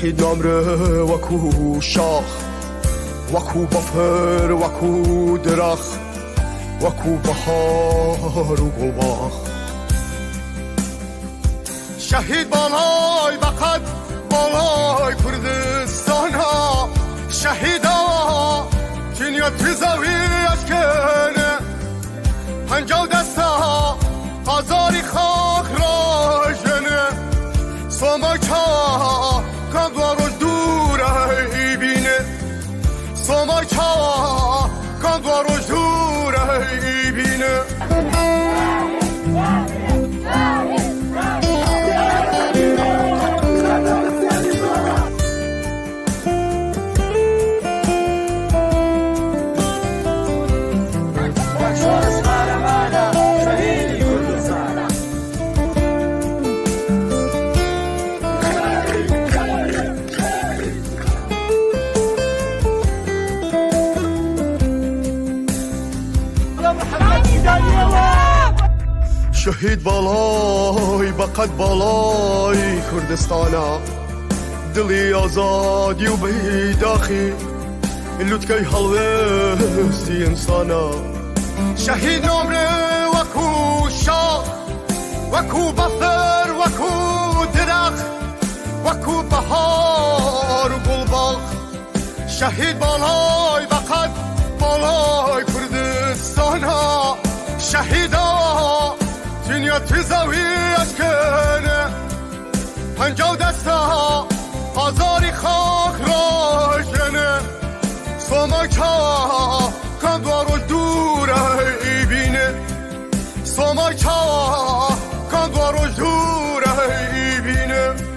شهید نامره وکو شاخ وکو بافر وکو درخت وکو بهار و گلباخ شهید بالای بقد بالای کردستانا شهیدا دنیا تزاوی اشکنه پنجاه دستا هزاری خاک را جنه سوماچا کندواروش دوره بینه سوماچا کندواروش دوره بینه شهید بالای بقد بالای کردستانا دلی آزادی و بیداخی لوتکی حلوستی انسانا شهید نامره وکو شاخ وکو بفر وکو درخت وکو بهار و گلباخ شهید بالای بقد بالای کردستانا شهیدا دنیا تزاوی اشکنه پنجاه دستا هزاری خاک را جنه سوماچا کندواروش دوره بینه سوماچا کندواروش دوره بینه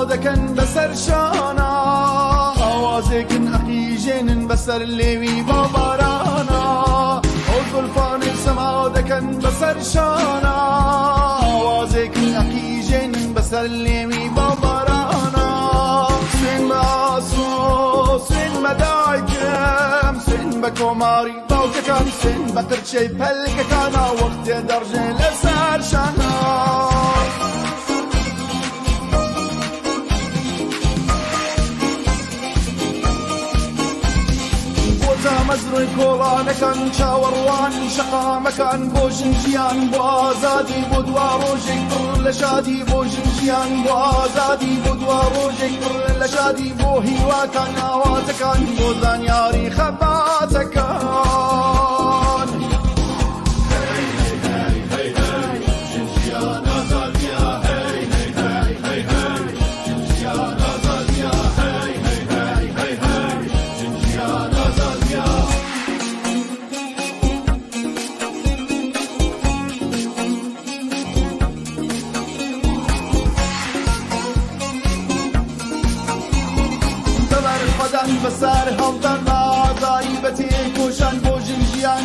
دكن بسر شانا آوازكن أخيجن بسر الليوي بابارانا وظلفان السما دكن بسر شانا آوازكن أخيجن بسر الليوي بابارانا سن باسو سن مدايكم سن بكوماري باوككان سن بقرشي بهلككانا وقت درجة لسر شانا مزروي كولا مكان شاوروان شقا مكان بوجن جيان بوازادي بدوارو جيكر لشادي بوجن جيان بوازادي بدوارو جيكر لشادي بوهي وكان واتكان بوزان ياري خباتكان بسر هەڵدان ماداری بەتێ کۆشان بۆ ژنجیان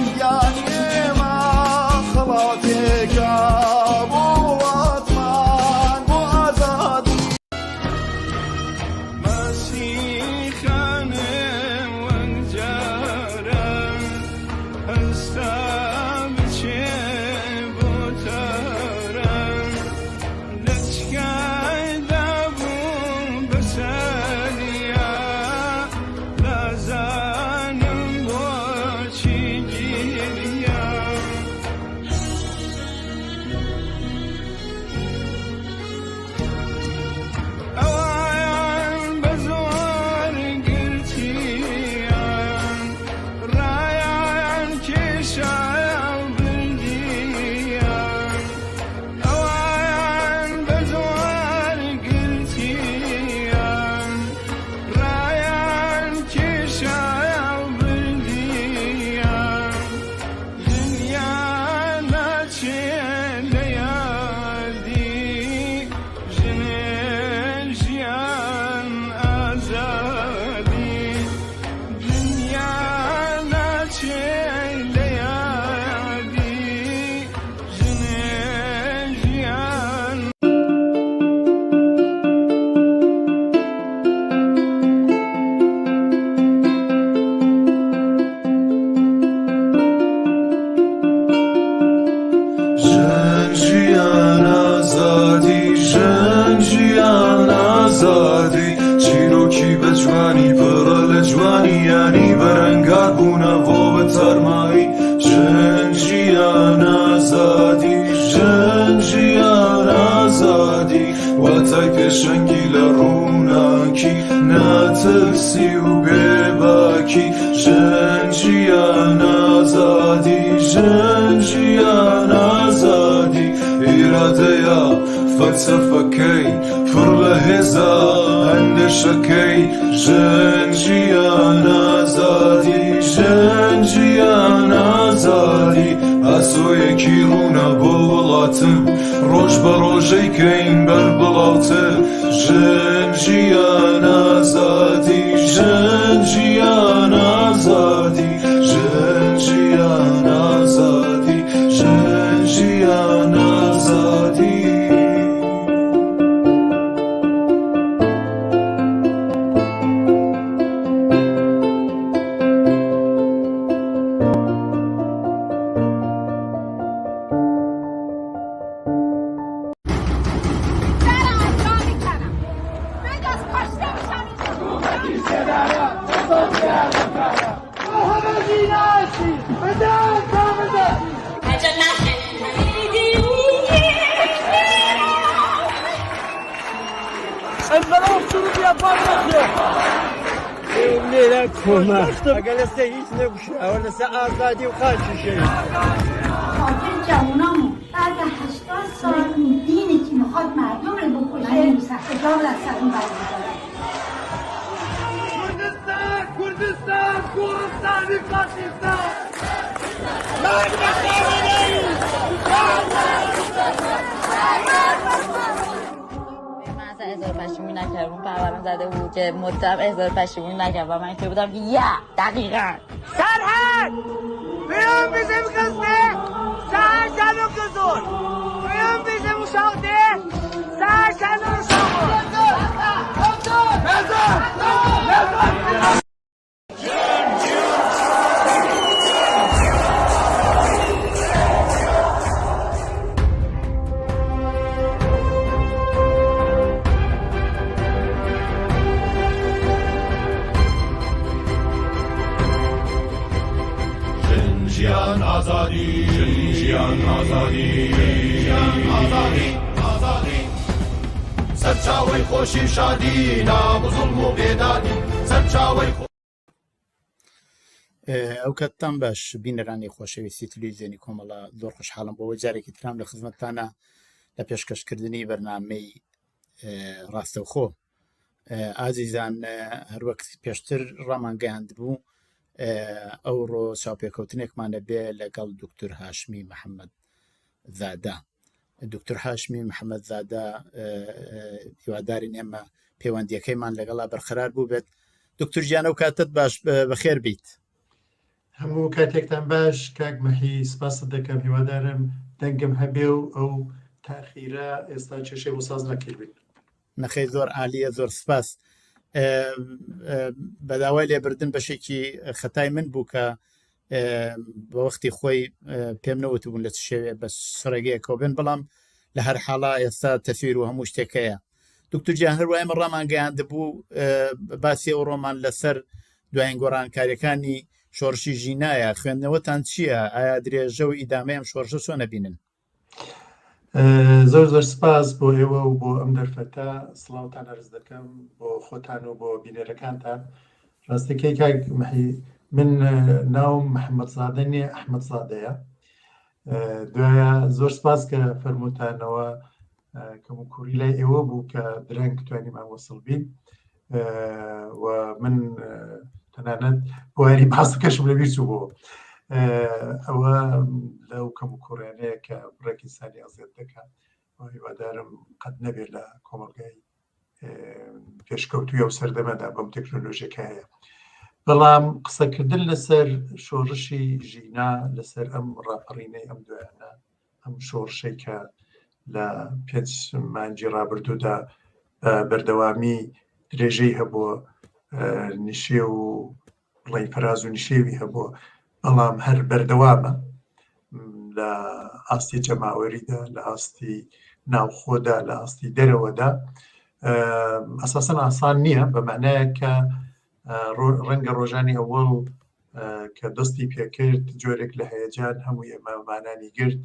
ڕێزای پێشەنگی لە ڕووناکی ناترسی و بێباکی ژەنجیان ئازادی ژەنجیان ئازادی ئیرادەیە فەلسەفەکەی پڕ لە هێزە ئەندێشەکەی ژەنجیان ئازادی ژەنجیان ئازادی ئاسۆیەکی ڕوونە بۆ وڵاتم ڕۆژ بە ڕۆژەی کەین بەر بڵاوتر ژەنجیان ئازادی ژەنجیان ئازادی ژەنجیان ئازادی ژەنجیان ئازادی اگر لسه هیچ نبوشه اول لسه آزادی و خواهد شد خاطر جوانامون بعد 80 سال این دینی که میخواد مردم رو بکشه نمیسن اجاب از سرون برمیدارن کردستان کردستان کوهستانی فاشیستان من اصلا اظهار پشیمونی نکردم اون پرورم زده بود که مدام اظهار پشیمونی نکردم و من اینطور بودم که دقیقا سرحد بیان bizim kızdı sen canım kızın بیان bizim uşaktı sen canım uşağın ژیان ئازادی ژیان ئازادی ژیان ئازادی ئازادی سەرچاوەی خۆشی شادی نام و زوڵم و بێدادی سەرچاوەی ئەو کەتتان باش بینەرانی خۆشەویستی تلویزیۆنی کۆمەڵە زۆر خۆشحاڵم بۆەوەی جارێکی ترام لە خزمەتتانە لە پێشکەشکردنی بەرنامەی ڕاستەوخۆ ئازیزان هەروەک پێشتر ڕامانگەیاند بوو ئەوڕۆ چاوپێکەوتنێکمانە بێ لەگەڵ دکتۆر هاشمی محەممەد زادا دکتۆر هاشمی محەممەد زادا هیوادارین ئێمە پەیوەندیەکەیمان لەگەڵا بەرقەرار بوو بێت دکتۆر گیان ئەو کاتت باش بەخێر بیت هەموو کاتێکتان باش کاک مەحی سپاس دەکەم هیوادارم دەنگم هەبێ و ئەو تاخیرە ئێستا کێشەی بۆ ساز نەکردبێت نەخەی زۆر عالیە زۆر سپاس بەداوای لێبردن بەشێکی خەتای من بوو کە بە وەختی خۆی پێم نەوت بوون لە چ شێوێ بە سڕێگەیەکەوە بن بەڵام لە هەر حاڵا ئێستا تەسویر و هەموو شتێکەیە دکتۆر گیان هەروە ئێمە ڕامانگەیاند بوو باسی ئەو ڕۆمان لەسەر دوایین گۆڕانکاریەکانی شۆڕشی ژینایە خوێندنەوەتان چییە؟ ئایا درێژە و ئیدامەیەم شۆڕشە چۆن نەبینن؟ زۆر زۆر سپاس بۆ ئێوە و بۆ ئەم دەرفەتە سڵاوتان ئەرز دەکەم بۆ خۆتان و بۆ بینەرەکانتان ڕاستەکەی کاک مەحی من ناوم محەممەد زادە نیە ئەحمەد زادەیە دوایە زۆر سپاس کە فەرمووتانەوە کەم و کوڕی لای ئێوە بوو کە درەنگ توانیمان وەسڵ بین و من تەنانەت بۆیاری باسەکەشم لەبیر چوو بۆ ئەوە لەو کەم و کوڕیانەیە کە بڕێکی سانی ئازێت دەکات هیوادارم قەت نەبێت لە کۆمەلگای پێشکەوتووی ئەو سەردەمەدا بەم تەکنۆلۆژیەکایە بەڵام قسەکردن لەسەر شۆڕشی ژینا لەسەر ئەم ڕاپەڕینەی ئەم دوایانە ئەم شۆڕشەی کە لە 5 مانگی ڕابردوودا بەردەوامی درێژەی هەبووە نیشێ و بڵین فەراز و نیشێوی هەبووە بەڵام هەر بەردەوامە لە ئاستی جەماوەریدا لە ئاستی ناوخۆدا لە ئاستی دەرەوەدا ئەساسەن ئاسان نییە بە معنایە کە ڕەنگە ڕۆژانی ئەوەڵ کە دەستی پێکرد جۆرێک لە هەیەجان هەموو ئێمەمانانی گرت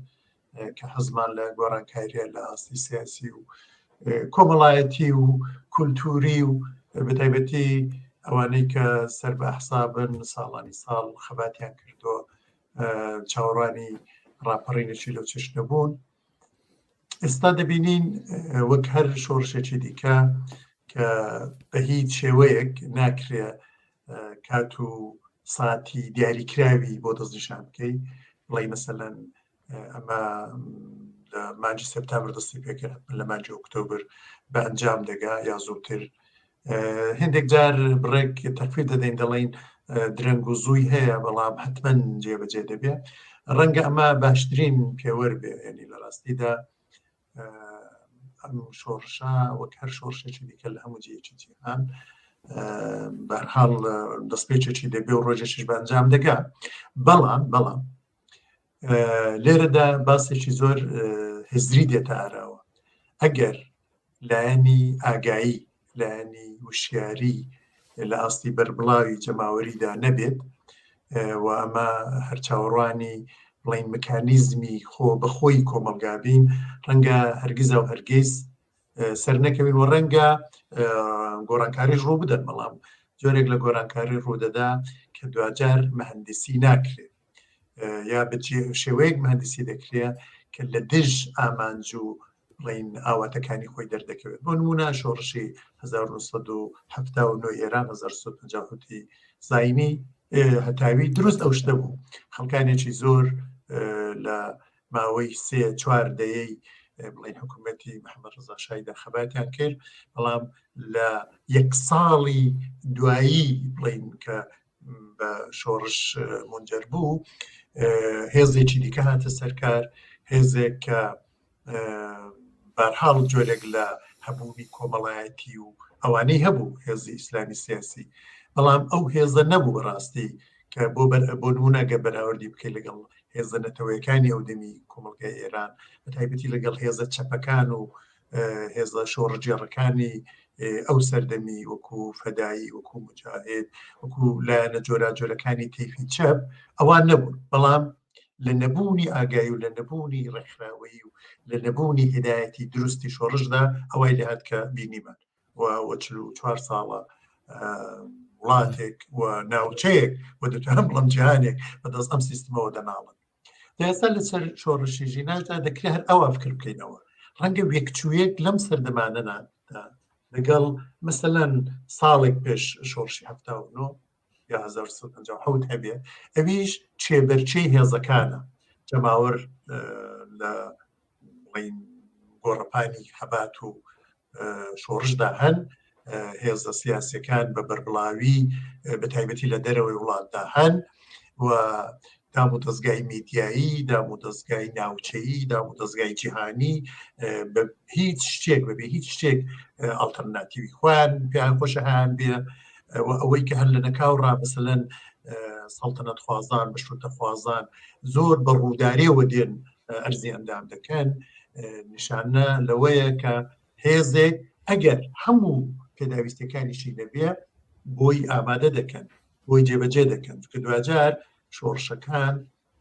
کە حەزمان لە گۆڕانکاریە لە ئاستی سیاسی و کۆمەڵایەتی و کولتوری و بەتایبەتی ئەوانەی کە سەر بە ئەحسابن ساڵانی ساڵ خەباتیان کردووە چاوەڕوانی ڕاپەڕینێکی لەو چێشتە بوون. ئێستا دەبینین وەک هەر شۆڕشێکی دیکە کە بە هیچ شێوەیەک ناکرێ کات و ساتی دیاریکراوی بۆ دەستنیشان بکەی بڵێ مەسەلەن ئەمە لە مانجی سەپتامبر دەستی پێکرد لە مانجی ئۆکتۆبر بە ئەنجام دەگا یا زووتر. هەندێک جار بڕێک تەخفیف دەدەین دەڵێن درەنگ و زووی هەیە بەڵام حتمەن جێبەجێ دەبێت. ڕەنگە ئەمە باشترین پێوەەر بێ ینی لە ڕاستیدا ئەم شۆڕشە وەک هەر شۆڕشێکی دیکە لە هەموو جێکی جیهان بەرحاڵ دەستپێچێکی دەبێ و ڕۆژێکیش بە ئەنجام دەگا. بەڵام لێرەدا باسێکی زۆر هزری دێتە ئاراوە. ئەگەر لایەنی ئاگایی لایەنی وشیاری لە ئاستی بەربڵاوی جەماوەریدا نەبێت و ئەمە هەر چاوەڕوانی بڵین مکانیزمی خۆ بەخۆی کۆمەلگابین ڕەنگە هەرگیز و هەرگیز سەر نەکەوین و ڕەنگە گۆڕانکاریش ڕوو بدەن. بەڵام جۆرێک لە گۆڕانکاری ڕوودەدا کە دوجار مەهەندسی ناکرێت یا شێوەیەک مەهەندسی دەکرێت کە لە دژ ئامانج و بڵین ئاواتەکانی خۆی دەردەکەوێت. بۆ نمونە شۆڕشی 1970 ئێران 1950 زاینی هەتاوی دروست ئەو شتە بوو. خەڵکانێکی زۆر لە ماوەی 3-4 دەیەی بڵین حکوومەتی محەممەد ڕزا شایدا خەباتیان کرد، بەڵام لە یەک ساڵی دوایی بڵین کە بە شۆڕش منجەر بوو هێزێکی دیکە هاتە سەرکار، هێزێک کە بەرحاڵ جۆرێک لە هەبوونی کۆمەڵایەتی و ئەوانەی هەبوو هێزی ئیسلامی سیاسی، بەڵام ئەو هێزە نەبوو بەڕاستی کە بۆ نمونەگە بەراوردی بکەی لەگەڵ هێزە نەتەوەیەکانی ئەو دەمی کۆمەڵگای ئێران، بە تایبەتی لەگەڵ هێزە چەپەکان و هێزە شۆڕجێڕەکانی ئەو سەردەمی وەکو فەدایی، وەکو مجاهید، وەکو لایەنە جۆراجۆرەکانی تەیفی چەپ ئەوان نەبوون. بەڵام لە نەبوونی ئاگایی و لە نەبوونی ڕێکخراوەیی و لە نەبوونی هدایەتی دروستی شۆڕشدا ئەوەی لەهات کە بینیمان و 44 ساڵە وڵاتێک و ناوچەیەک و دەتوانم بڵم جیهانێک بەدەست ئەم سیستمەوە دەناڵن. ئێستا لەسەر شۆڕشی ژیناشدا دەکرێت هەر ئەوە فکر بکەینەوە ڕەنگە وێکچوویەک لەم سەردەمانەدا لەگەڵ مەسەلەن ساڵێک پێش شۆڕشی 79 یا 1950 هەبێ، ئەویش چێبەرچەی هێزەکانە جەماوەر لە گۆڕەپانی خەبات و شۆڕشدا هەن، هێزە سیاسیەکان بە بەربڵاوی بە تایبەتی لە دەرەوەی وڵاتدا هەن و دام و دەستگای میدیایی، دام و دەستگای ناوچەیی، دام و دەستگای جیهانی بە هیچ شتێک بەبێ هیچ شتێک ئالتەرناتیوی خۆیان پێیان خۆشە هەیان بێ ئەوەی کە هەر لە نەکاوڕا مەسەلەن سەڵتەنەت خوازان بەشروتە خوازان زۆر بە ڕووداریەوە دێن ئەرزی ئەندام دەکەن. نیشانە لەوەیە کە هێزێک ئەگەر هەموو پێداویستەکانیشی لەبێ بۆی ئامادە دەکەن، بۆی جێبەجێ دەکەن، کە دوجار شۆڕشەکان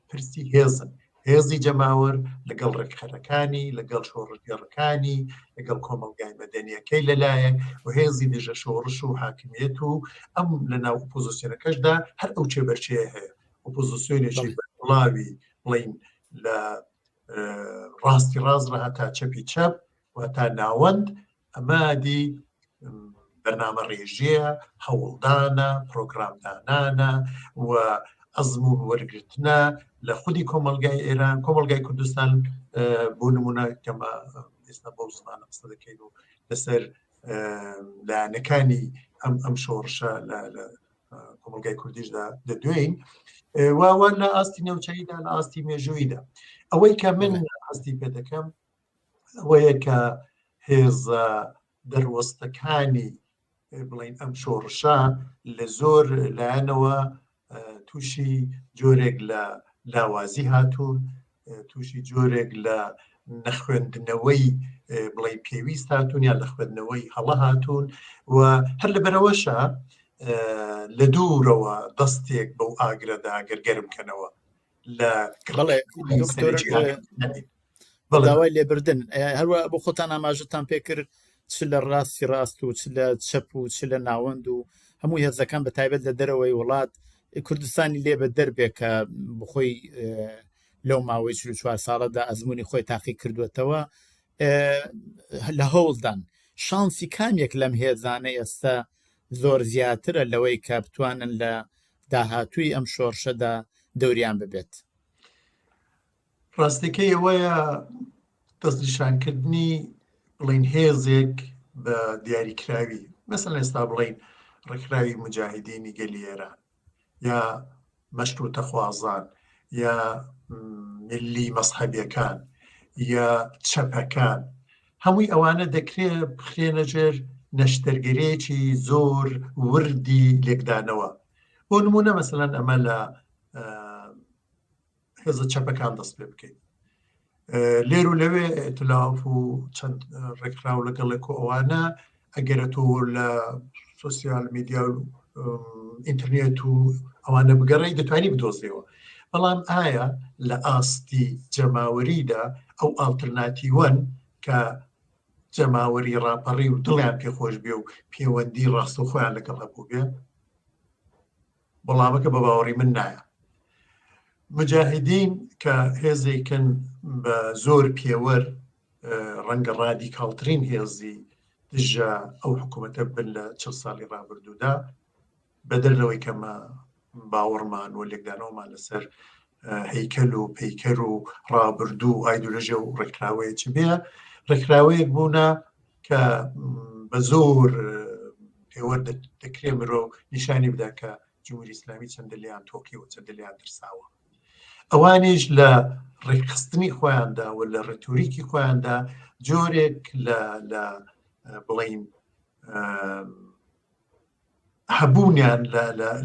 پرسی هێزن، هێزی جەماوەر لەگەڵ ڕێکخەرەکانی، لەگەڵ شۆڕژگەڕەکانی، لەگەڵ کۆمەلگای مەدەنیەکەی لەلایەن و هێزی دژە شۆڕش و حاکمیت و ئەم لە ناو ئۆپۆزیسیۆنەکەشدا هەر ئەو چێبەرچەیە هەیە. ئۆپۆزیسیۆنێکی بەربڵاوی بڵین لە ڕاستی ڕازڕە هەتا چەپی چەپ و تا ناوەند ئەمادی بەرنامە ڕێژیە، هەوڵدانە، پرۆگرامدانانە و ئەزمون وەرگرتنە لە خودی کۆمەلگای ئێران، کۆمەلگای کوردستان بۆ نمونە کەمە ئێستا بۆ زمانە قسە دەکەین و لەسەر لایەنەکانی ئەم شۆڕشە لە کۆمەلگای کوردیشدا دەدوێین واوە لە ئاستی نەوچەییدا، لە ئاستی مێژوویدا. ئەوەی کە من ئاستی پێ دەکەم ئەوەیە کە هێزە دەروەستەکانی بڵین ئەم شۆڕشە لە زۆر لایەنەوە تووشی جۆرێک لە لاوازی هاتوون، تووشی جۆرێک لە نەخوێندنەوەی بڵێ پێویست هاتوون یا لە خوێندنەوەی هەڵە هاتوون و هەر لەبەرەوەشە لە دوورەوە دەستێک بەو ئاگرەدا گەرگەرم بکەنەوە لە داوای لێبردن هەروە بۆ خۆتان ئاماژەتان پێکرد چ لە ڕاستی ڕاست و چ لە چەپ و چ لە ناوەند و هەموو هێزەکان بە تایبەت لە دەرەوەی وڵات کوردستانی لێ بە دەربێ کە بخۆی لەو ماوەی 44 ساڵەدا ئەزمموی خۆی تاقی کردوێتەوە لە هەوڵدان شانسی کامێک لەم هێزانە ئێستا زۆر زیاترە لەوەی کە بتوانن لە داهاتووی ئەم شۆڕشەدا دەوریان ببێت. ڕاستیەکەی ئەوەیە دەستنیشانکردنی بڵین هێزێک بە دیاریکراوی مەسەڵەن ئێستا بڵین ڕێکخراوی مجاهیدینی گەلی ئێران یا مەشروتە خوازان یا ملی مەسحەبیەکان یا چەپەکان هەمووی ئەوانە دەکرێت بخرێنە ژێر نەشتەرگەرێکی زۆر وردی لێکدانەوە. بۆ نمونە مەسەڵەن ئەمە لە هێزە چەپەکان دەست پێ بکەین لێر و لەوێ ئێتلاف و چەند ڕێکخراو لەگەڵێک و ئەوانە ئەگەرە تۆ لە سۆسیال میدیا و ئینتەرنێت و ئەوانە بگەڕێی دەتوانی بدۆزیەوە. بەڵام ئایا لە ئاستی جەماوەریدا ئەو ئالتەرناتیڤەن کە جەماوەری ڕاپەڕی و دڵیان پێخۆش بێ و پەیوەندی ڕاست و خۆیان لەگەڵ هەبوو بێ؟ وەڵامەکە بە باوەڕی من نایە. مجاهدین کە هێزێکن بە زۆر پێوەر ڕەنگە ڕادیکاڵترین هێزی دژە ئەو حکوومەتە بن لە 40 ساڵی ڕابردوودا بەدەر لەوەی کەمە باوەڕمان و لێکدانەوەمان لەسەر هەیکەل و پەیکەر و ڕابردوو و ئایدۆلۆژیە و ڕێکخراوەیەکی بێ ڕێکخراوەیەک بوونە کە بە زۆر پێوە دەکرێ مرۆ نیشانی بدا کە جمهوری ئیسلامی چەندە لیان تۆقیوە چەندە لیان ترساوە. ئەوانیش لە ڕێکخستنی خۆیاندا و لە ڕێتوریکی خۆیاندا جۆرێک لە بڵین هەبوونیان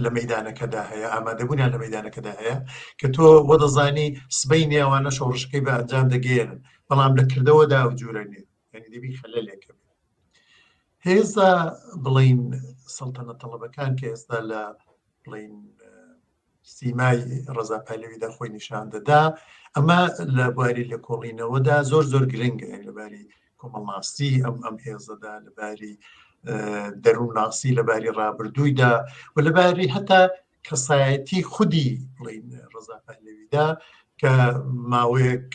لە مەیدانەکەدا هەیە ئامادەبوونیان لە مەیدانەکەدا هەیە کە تۆ وە دەزانی سبەی نێوانە شۆڕشەکەی بە ئەنجام دەگەێنن بەڵام لە کردەوەدا و جوورە نیە یعنی دەبی خەلەلێکە بێت. هێزە بڵین سەڵتەنە تەڵەبەکان کە ئێستا لە بڵین سیمای ڕەزا پەهلەویدا خۆی نیشان دەدا ئەمە لە بواری لە کۆڵینەوەدا زۆر زۆر گرنگە لەباری کۆمەڵناسی ئەم هێزەدا لەباری دەروونناسی لەباری ڕابردوویدا و لەباری هەتا کەسایەتی خودی بڵین ڕەزا پەهلەویدا کە ماوەیەک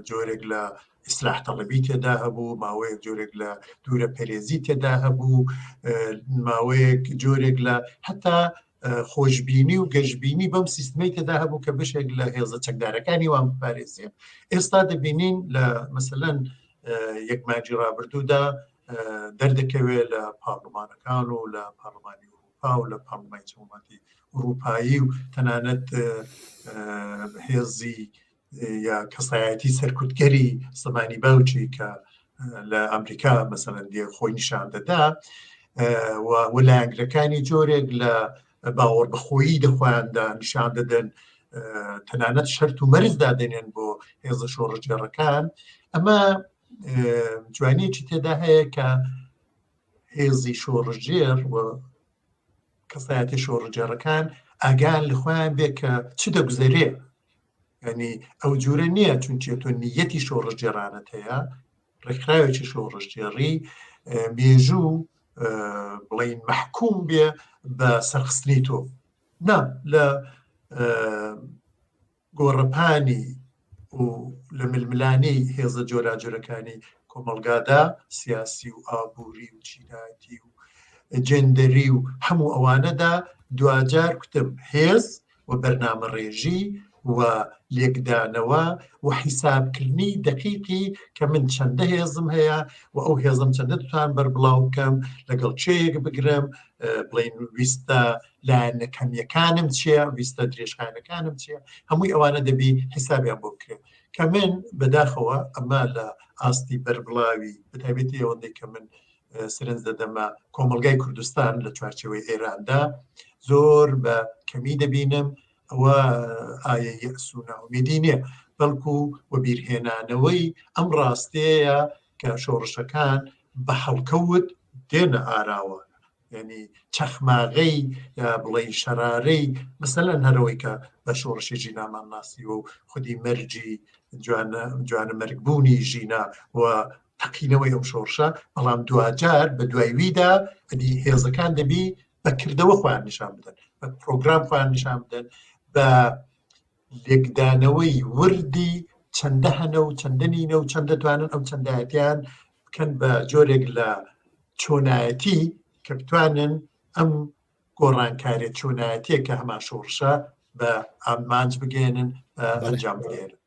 جۆرێک لە ئیسلاح تەڵەبی تێدا هەبوو ماوەیەک جۆرێک لە دوورە پەرێزی تێدا هەبوو ماوەیەک جۆرێک لە هەتا خۆشببینی و گەشتبینی بەم سیستمی تێدا هەبوو کە بشێک لە هێزە چەکدارەکانی وان بپارێزێ. ئێستا دەبینین لە مەسەلەن یەکماجی ڕابردوودا دەردەکەوێت لە پارلمانەکان و لە پارلمانی ئەوروپا و لە پارلمانی جمهوریەتی ئەوروپایی و تەنانەت هێزی یا کەسایەتی سەرکوتگەری زمانی باوچی کە لە ئەمریکا مەسەلەن دێ خۆی نیشان دەدا و لایەنگرەکانی جۆرێک لە باوەڕ بەخۆیی دەخوایاندا نیشان دەدەن تەنانەت شەرت و مەرز دادێنێن بۆ هێزە شۆڕەجێڕەکان. ئەمە جوانیەکی تێدا هەیە کە هێزی شۆڕەجێر و کەسایەتی شۆڕەجێڕەکان ئاگان لە خۆیان بێ کە چ دەگوزەرێ ینی ئەو جوورە نییە چونچێ تۆ نیەتی شۆڕەجێڕانت هەیە ڕێکخراوێکی شۆڕەجێڕی مێژوو بڵین مەحکوم بێ بە سەرخستنی تۆ نا لە گۆڕەپانی و لە ململانی هێزە جۆراجۆرەکانی کۆمەلگادا سیاسی و ئابووری و چیناتی و جێندەری و هەموو ئەوانەدا دوجار کوتم هێز و بەرنامە ڕێژی و لێکدانەوە و حیسابکردنی دقیقی کە من چەندە هێزم هەیە و ئەو هێزم چەندە دوتان بەربڵاو بکەم لەگەڵ چێیەک بگرم بڵین ویستە لایەنەکەمیەکانم چییە ویستە درێژخانەکانم چییە هەمووی ئەوانە دەبی حیسابیان بۆ بکرێت کە من بەداخەوە ئەمە لە ئاستی بەربڵاوی بەتایبەتی ئەوەندەی کە من سرنج دەدەمە کۆمەلگای کوردستان لە چوارچەوەی ئێراندا زۆر بە کەمی دەبینم ئەوە ئایا یەسو ناومیدی نییە بەڵکو و بیرهێنانەوەی ئەم ڕاستەیە کە شۆڕشەکان بە هەڵکەوت دێنە ئاراوە ینی چەخماغەی یا بڵێ شەرارەی مەسەلەن هەرەوەی کە بە شۆڕشی ژینامان ناسی و خودی مەرجی جوانە مەرگبوونی ژینا و تەقینەوەی ئەم شۆڕشە بەڵام دوجار بە دوایویدا ئەدی هێزەکان دەبی بەکردەوە خۆیان نیشان بدەن بە پرۆگرام خۆیان نیشان بدەن بە لێکدانەوەی وردی چەندە هەنە و چەندە نینە و چەندە توانن ئەو چەندایەتیان بکەن بە جۆرێک لە چۆنایەتی کە بتوانن ئەم گۆڕانکاریە چۆنایەتیە کە هەمان شۆڕشە بە ئامانج بگێنن ئەنجام بگێنن.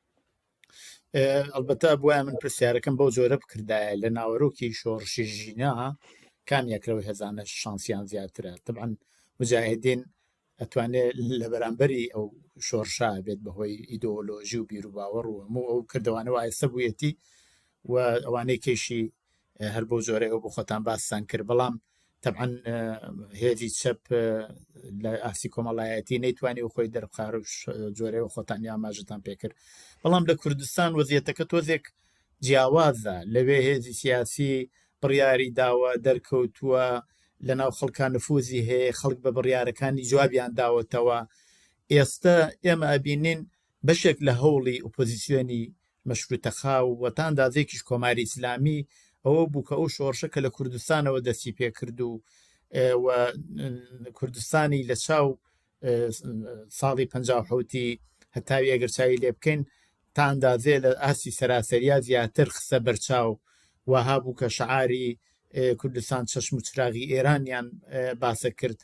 ئەلبەتە بواە من پرسیارەکەم بەو جۆرە بکردایە لە ناوەڕۆکی شۆڕشی ژینە کامیەکەوەی هێزانە شانسیان زیاترە طبعاً مجاهدین ئەتوانێت لە بەرامبەری ئەو شۆڕشا بێت بەهۆی ئیدۆلۆژی و بیر و باوەڕ و هەموو ئەو کردوانەوە ئایسە بوویەتی و ئەوانەی کێشی هەر بۆ جۆرە ئەو بۆ خۆتان باسان کرد بەڵام طبعاً هێزی چەپ لە ئاسی کۆمەڵایەتی نەیتوانی و خۆی دەربخار و جۆرەوە خۆتانی ئاماژتان پێکرد بەڵام لە کوردستان وەزیەتەکە تۆزێک جیاوازە لەوێ هێزی سیاسی بڕیاری داوە دەرکەوتووە لە ناو خەڵکان نفوزی هەیە خەڵک بە بڕیارەکانی جوابیان داوەتەوە ئێستا ئێمە ئەبینین بەشێک لە هەوڵی ئۆپۆزیسیۆنی مەشروتەخا و وەتان دازێکیش کۆماری ئیسلامی ئەوە بوو کە ئەو شۆڕشە کە لە کوردستانەوە دەستی پێکرد و کوردستانی لە چاو ساڵی 57 هەتاوی ئەگەر چاوی لێ بکەین تا ئەندازێ لە ئاسی سەراسەریە زیاتر خسە بەرچاو وها بوو کە شعاری کوردستان چەشم و چراغی ئێرانیان باسە کرد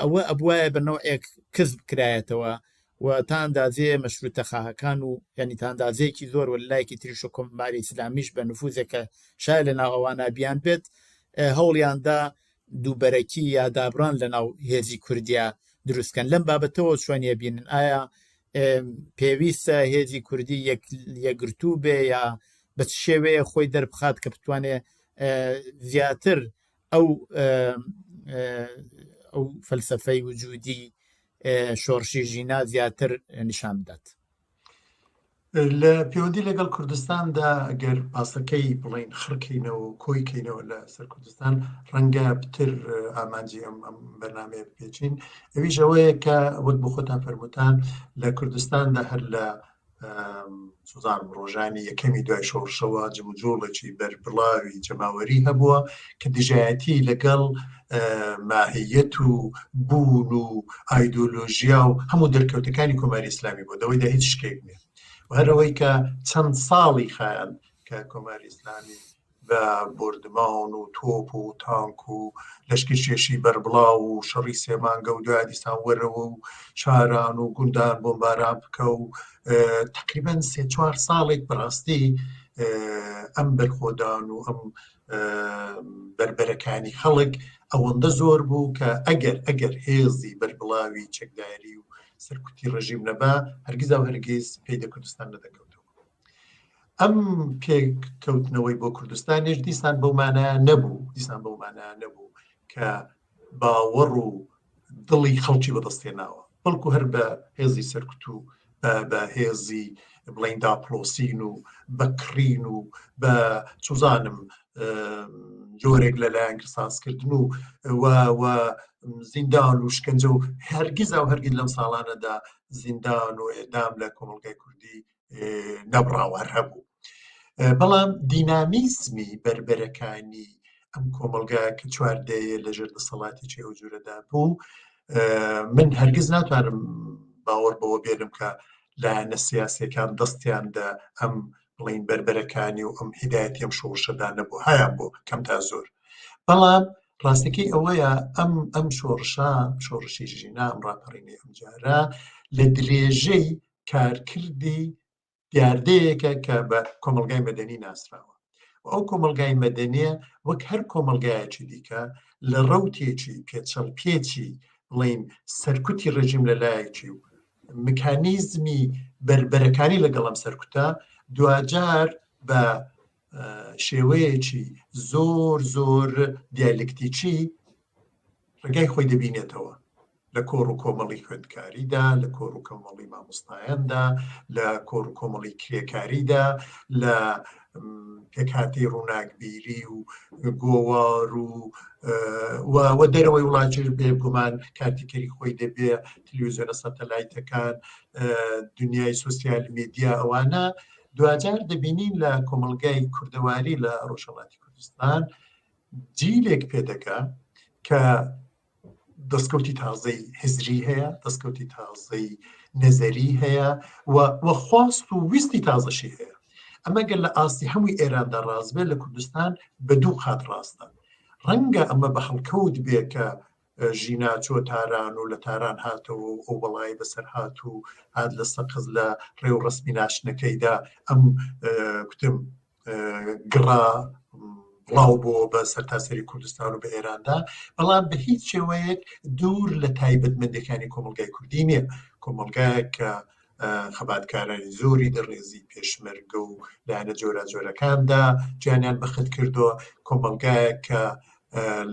ئەوە ئەبوایە بەنەوەیەک کەسب کرایەتەوە و تا ئەندازێ مەشروتەخاهەکان و ینی تا ئەندازەیەکی زۆر و لایەکی تریشە کۆماری ئیسلامیش بە نفوزێکە شاید لە ناو ئەوانە بیان بێت هەوڵیاندا دووبەرەکی یا دابڕان لە ناو هێزی کوردیا دروستکەن لەم بابەتەوە چۆنیە بینن ئایا پێویستە هێزی کوردی یەکگرتوو بێ یا بە چ شێوەیە خۆی دەربخات کە بتوانێت زیاتر ئەو فەلسەفەی وجودی شۆڕشی ژینا زیاتر نیشان بدات لە پەیوەندی لەگەڵ کوردستاندا ئەگەر پاسەکەی بڵین خڕکەینەوە و کۆیکەینەوە لە سەر کوردستان ڕەنگە پتر ئامانجی ئەم بەرنامەیە بپێچین ئەویش ئەوەیە کە وەک بۆ خۆتان فەرمووتان لە کوردستاندا هەر لە سوزانم ڕۆژانی یەکەمی دوای شۆڕشەوە جموجۆڵێکی بەربڵاوی جەماوەری هەبووە کە دژایەتی لەگەڵ ماهیەت و بوون و ئایدۆلۆژیا و هەموو دەرکەوتەکانی کۆماری ئیسلامی بۆ دەوەیدا هیچ شتێک نیە و هەرەوەی کە چەند ساڵی خایان کە کۆماری ئیسلامی بە بردمان و تۆپ و تانک و لەشکێشێشی بەربڵاو و شەڕی سێمانگە و دوای دیسان وەرەوە و شاران و گوندان بۆمباران بکە و تقریبەن 3-4 ساڵێک بەڕاستی ئەم بەرخۆدان و ئەم بربەرەکانی خەڵک ئەوەندە زۆر بوو کە ئەگەر هێزی بەربڵاوی چەکداری و سەرکوتی ڕژیم نەبا هەرگیز و هەرگیز پێی کوردستان نەدەکەوتەوە ئەم پێککەوتنەوەی بۆ کوردستانیش دیسان بەومانە نەبوو کە باوەڕ و دڵی خەڵکی بەدەستێناوە بەڵکو هەر بە هێزی سەرکوت و بە هێزی بڵین داپلۆسین و بەکڕین و بە چوزانم جۆرێک لەلایەن قساسکردن و زیندان و شکنجە و هەرگیز لەم ساڵانەدا زیندان و ئێدام لە کۆمەڵگای کوردی نەبڕاوە هەبوو بەڵام دینامیزمی بربەرەکانی ئەم کۆمەڵگای کە چواردەیە لەژێر دەسەڵاتێکی ئەو جۆرەدا بوو من هەرگیز ناتوانم باوەڕ بەوە بێنم کە لایەنە سیاسیەکان دەستیاندا ئەم بڵین بربەرەکانی و ئەم هیدایەتی ئەم شۆڕشەدا نەبوو هەیان بۆ کەم تا زۆر بەڵام ڕاستەکەی ئەوەیە ئەم شۆڕشی ژینا ئەم ڕاپەڕینەی ئەم جارە لە درێژەی کارکردی دیاردەیەکە کە بە کۆمەڵگای مەدەنی ناسراوە و ئەو کۆمەڵگای مەدەنیە وەک هەر کۆمەڵگایەکی دیکە لە ڕەوتێکی پێچەڵپێکی بڵین سەرکوتی ڕژیم لەلایەکی و مکانیزمی بربەرەکانی لەگەڵ ئەم سەرکوتە دوجار بە شێوەیەکی زۆر دیالکتیکی ڕێگای خۆی دەبینێتەوە لە کۆڕ و کۆمەڵی خوێندکاریدا لە کۆڕ و کۆمەڵی مامۆستایاندا لە کۆڕ و کۆمەڵی کرێکاریدا لە پێکهاتی ڕووناکبیری و گۆوار و دەرەوەی وڵاتیش بێگومان کارتیکەری خۆی دەبێ تەلەڤیزیۆنە سەتەلایتەکان دنیای سوسیال میدیا ئەوانە دوجار دەبینین لە کۆمەڵگای کوردەواری لە ڕۆژهەڵاتی کوردستان جیلێک پێدەکا کە دەستکەوتی تازەی هزری هەیە دەستکەوتی تازەی نەزەری هەیە و خواست و ویستی تازەشی هەیە ئەمە گەر لە ئاستی هەمووی ئێراندا ڕاستبێ لە کوردستان بە دوو قات ڕاستە ڕەنگە ئەمە بە هەڵکەوت بێ کە ژینا چۆ تاران و لە تاران هاتەوە ئەو بەڵای بەسەر هات و هات لە سەقز لە ڕێو ڕسمی ناشنەکەیدا ئەم کوتم گڕا بڵاو بۆ بە سەرتاسەری کوردستان و بە ئێراندا بەڵام بە هیچ شێوەیەک دوور لە تایبەتمەندەکانی کۆمەلگای کوردی نییە کۆمەلگایەک کە خەباتکارانی زۆری دەڕێزی پێشمەرگە و لایەنە جۆرە جۆرەکاندا گیانیان بەخت کردووە کۆمەلگایەک کە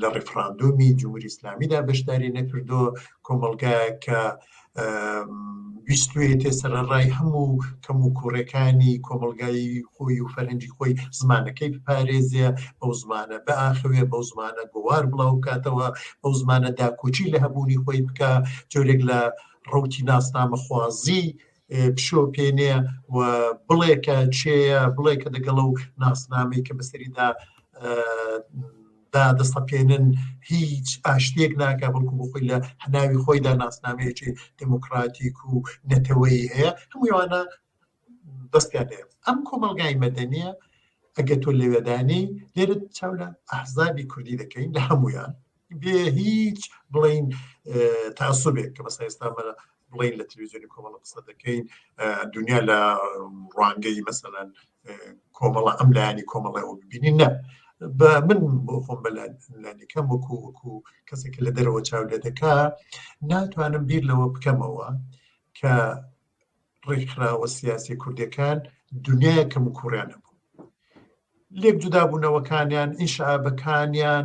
لە ڕێفراندۆمی جمهوری ئیسلامیدا بەشداری نەکردووە کۆمەلگایەک کە ویستوێتێ سەرەڕای هەموو کەم و کوڕەکانی کۆمەلگایی خۆی و فەرهەنگی خۆی زمانەکەی بپارێزێ بەو زمانە بەئاخەوێ بەو زمانە گۆوار بڵاو بکاتەوە بەو زمانە داکۆچی لە هەبوونی خۆی بکە جۆرێک لە ڕوتی ناسنامەخوازی پشۆپێنێ و بڵێکە چێە بڵێکە دەگەڵە و ناسنامەی کە بەسەریدا دەستەپێنن هیچ ئاشتێک ناکە بەڵکو بۆ خۆی لە هەناوی خۆیدا ناسنامەیەکی دموکراتیک و نەتەوەی هەیە هەموویانە دەستیان هەیە ئەم کۆمەلگای مەدەنیە ئەگە تۆ لەوێدانی لێرە چاو لە ئەحزابی کوردی دەکەین لە هەمویان بێ هیچ بڵین تاسوبێک کە مەسا ئێستا بڵین لە تەلەڤیزیۆنی کۆمەڵە قسە دەکەین دنیا لە ڕوانگەی مەسەلەن کۆمەڵە ئەم لایانی کۆمەڵەوە ببینین نە من بۆ خۆم بەلانیکەم وەکو کەسێک لە دەرەوە چاو لێ دەکا ناتوانم بیر لەوە بکەمەوە کە ڕێکخراوە سیاسی کوردیەکان دنیای کەم و کوڕیانە بوو لێک جودابوونەوەکانیان ئینشابەکانیان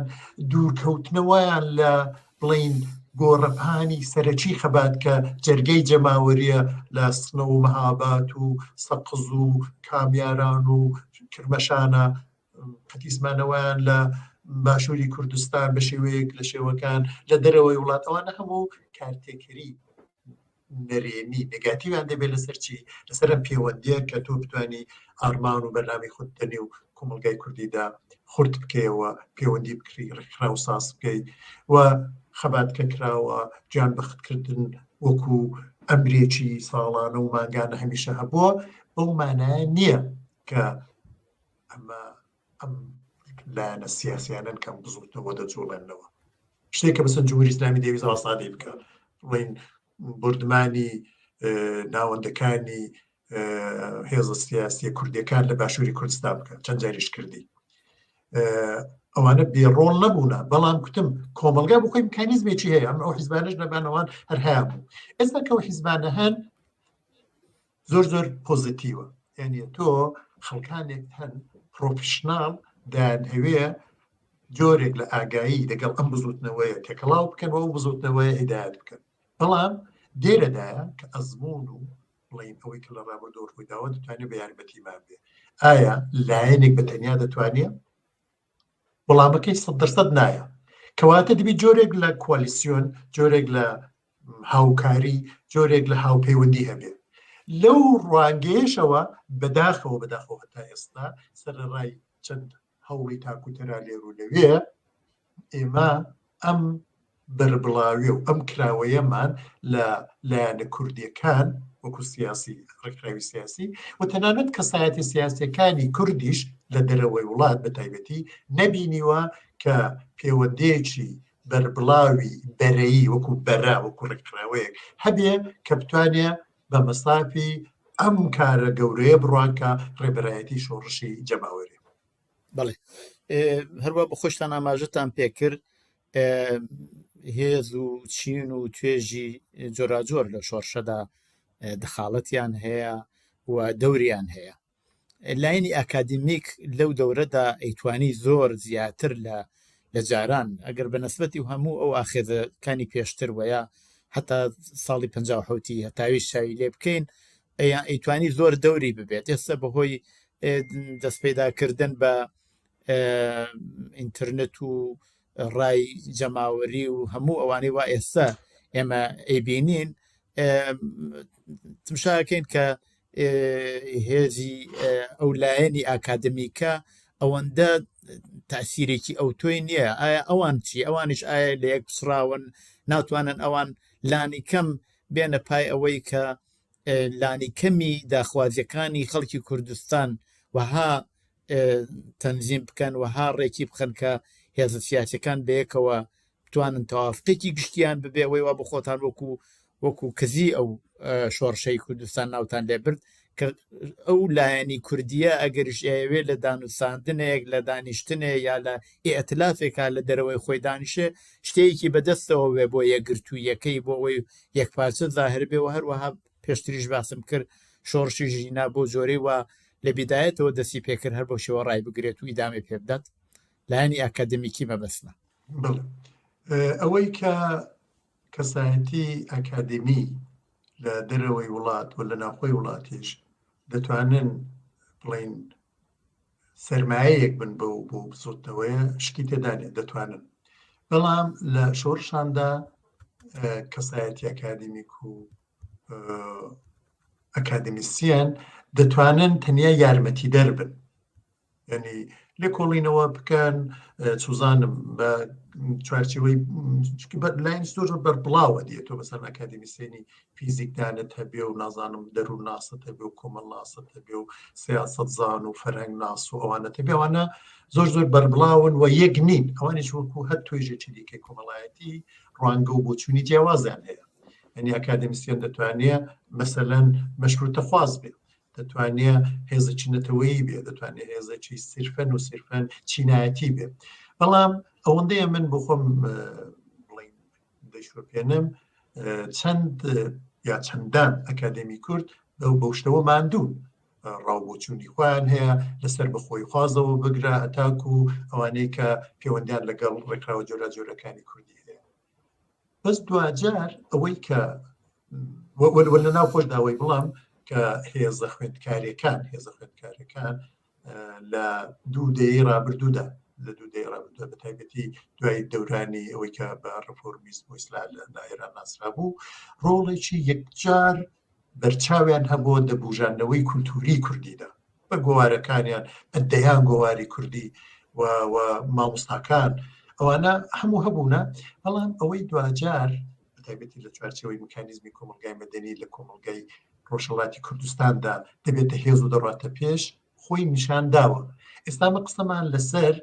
دوورکەوتنەوەیان لە بڵین گۆڕەپانی سەرەکی خەبات کە جەرگەی جەماوەریە لە سنە و مەهابات و سەقز و کامیاران و کرمەشانە قەتیسمانەوەیان لە باشووری کوردستان بە شێوەیەک لە شێوەکان لە دەرەوەی وڵاتەوانە هەموو کارتێکەری نەرێنی نگاتیوان دەبێت لەسەرچی لەسەر پەیوەندیە کە تۆ بتوانی ئارمان و بەرنامی خودتەنی و کۆمەلگای کوردیدا خورد بکەیەوە پەیوەندی بکری ڕێکخراو ساس بکەی و خەباتکە کراوە گیان بەختکردن وەکو ئەمرێکی ساڵانە و ماگانە هەمیشە هەبووە بەو مانایە نییە کە ئەمە ئەم لایەنە سیاسیانن کەم بزوتنەوە دەجوڵێنەوە شتێککە بەسەر جمهوری ئیسلامی دەویست ڕاستادەی بکە بڵین بردمانی ناوەندەکانی هێزە سیاسی کوردیەکان لە باشووری کوردستان بکە چەند جاریش کردی ئەوانە بێڕۆڵ نەبوونە بەڵام کوتم کۆمەلگا بۆ خۆی میکانیزمێکی هەیە ئەم ئەو حیزبانەش نەبانەوەن هەر هەیە بوو ئێستا کەەوە حیزبانە هەن زۆر پۆزیتیوە یعنی تۆ خەڵکانێک هەن پرۆفشناڵ دایان هەوێ جۆرێک لە ئاگایی لەگەڵ ئەم بزوتنەوەیە تێکەڵاو بکەن و بزوتنەوەیە هیدایەت بکەن بەڵام دێرەدایە کە ئەزمون و بڵین ئەوەی کە لە ڕابردۆ ڕوویداوە دەتوانێت بە یارمەتیمان بێ ئایا لایەنێک بەتەنیا دەتوانێت وەڵامەکەی 100% نایە کەواتە دەبێت جۆرێک لە کوالیسیۆن جۆرێک لە هاوکاری جۆرێک لە هاوپەیوەندی هەبێ لەو ڕوانگەیەشەوە بەداخەوە هەتا ئێستا سەرڕای چەند هەوڵی تاکوتەرا لێرو لەوێ ئێمە ئەم بەربڵاوی و ئەم کراوەیەمان لە لایەنە کوردیەکان وەکو سیاسی ڕێکخراوی سیاسی و تەنانەت کەسایەتی سیاسیەکانی کوردیش لە دەرەوەی وڵات بە تایبەتی نەبینیوە کە پەیوەندیەکی بەربڵاوی بەرەیی وەکو بەرا وەکو ڕێکخراوەیەک هەبێ کە بتوانێ بە مەسافی ئەم کارە گەورەیە بڕوانکە ڕێبەرایەتی شۆڕشی جەماوەری بەڵێ هەروە بە خۆشتان ئاماژەتان پێکرد هێز و چین و توێژی جۆراجۆر لە شۆڕشەدا دەخاڵەتیان هەیە و دەوریان هەیە لاینی ئاکادمیک لەو دەورەدا ئەیتوانی زۆر زیاتر لە جاران ئەگەر بە نەسبەتی و هەموو ئەو ئاخێزەکانی پێشتر وەیە هەتا ساڵی 57 هەتاوی شاوی لێ بکەین ئەیتوانی زۆر دەوری ببێت ئێستا بەهۆی دەست پەیداکردن بە ئینترنێت و ڕای جەماوەری و هەموو ئەوانەی وا ئێستا ئێمە ئەیبینین تمشاکەین کە هێزی ئەو لایەنی ئاکادمیکە ئەوەندە تاسیرێکی ئەو تۆی نییە. ئایا ئەوان چی؟ ئەوانش ئایا لە یەک پسراون ناتوانن ئەوان لانی کەم بێنە پای ئەوەی کە لانی کەمی داخوازیەکانی خەڵکی کوردستان وەها تەنزیم بکەن وەها ڕێکی بخەن کە هێزە سیاسەکان بەیەکەوە بتوانن تەوافقێکی گشتیان ببێ ئەوەی وا بە خۆتان وەکو کزی ئەو شۆڕشەی کوردستان ناوتان لێبرد کە ئەو لایەنی کوردیە ئەگەریش ئەوێ لە دانووساندنێک لە دانیشتنێ یا لە ئێتلافێکا لە دەرەوەی خۆی دانیشێ شتەیەکی بەدەستەوە بێ بۆ یەکگرتوویەکەی بۆ ئەوەی یەکپارچە ظاهر بێ و هەروەها پێشتریش باسم کرد شۆڕشی ژینا بۆ زۆرەی وە لە بیدایەتەوە دەستی پێکرد هەر بۆ شێوە ڕای بگرێت و ئیدامی پێ بدات لایەنی ئاکادمیکی مەبەستە. ئەوەی کە کەسایەتی ئاکادمی لە دەرەوەی وڵات و لە ناوخۆی وڵاتیش دەتوانن بڵین سەرمایەیەک بن بۆ بزوتنەوەیە شتی تێدانێت دەتوانن، بەڵام لە شۆڕشاندا کەسایەتی ئاکادمیک و ئەکادمیسیان دەتوانن تەنیا یارمەتی دەربن، یعنی لێ کۆڵینەوە بکەن چوزانم بە چوارچەوەی لاین زۆر بەربڵاوە دێتەوە بەسەر ئەکادمیسێنی فیزیکدانت هەبێ و نازانم دەروون ناست هەبێ و کۆمەڵ ناست هەبێ و سیاست زان و فەرهەنگ ناس و ئەوانە هەبێ ئەوانە زۆر بەربڵاون و یەک نین، ئەوانیش وەکو هەر توێژێکی دیکەی کۆمەڵایەتی ڕوانگە و بۆچوونی جیاوازیان هەیە. یعنی ئەکادمیسیان دەتوانێت مەسەلەن مەشروطە خواز بێت، دەتوانێت هێزە چینەتەوەیی بێ، دەتوانێت هێزێکی سیرفەن و سیرفەن چینایەتی بێ، بەڵام ئەوەندەیە من بۆ خۆم بڵین دەیشۆپێنم چەند یا چەندان ئەکادمی کورد بەو شتەوە ماندوون ڕاوبۆچوونی خۆیان هەیە لەسەر بەخۆی خوازەوە بگرە هەتاکو ئەوانەی کە پەیوەندیان لەگەڵ ڕێکراوە جۆرەکانی کوردی هەیە. بەس دوجار ئەوەی کە لە ناو خۆش داوای بڵام کە هێزە خوێندکاریەکان لە دوو دەیەی ڕابردوودا بە تایبەتی دوای دەورانی ئەوەی کە بە ڕفۆرمیزم و ئیسلاح لە ئێران ناسرا بوو ڕۆڵێکی یەکجار بەرچاویان هەبووە دەبوژاندنەوەی کولتوری کوردیدا بە گۆوارەکانیان ئەدەیان گۆواری کوردی و مامۆستاکان ئەوانە هەموو هەبوونە، بەڵام ئەوەی دوجار بە تایبەتی لە چوارچەوەی میکانیزمی کۆمەلگای مەدەنی لە کۆمەلگای ڕۆژهەڵاتی کوردستاندا دەبێتە هێز و دەڕاتە پێش خۆی نیشان داوە. ئێستا مە قسەمان لەسەر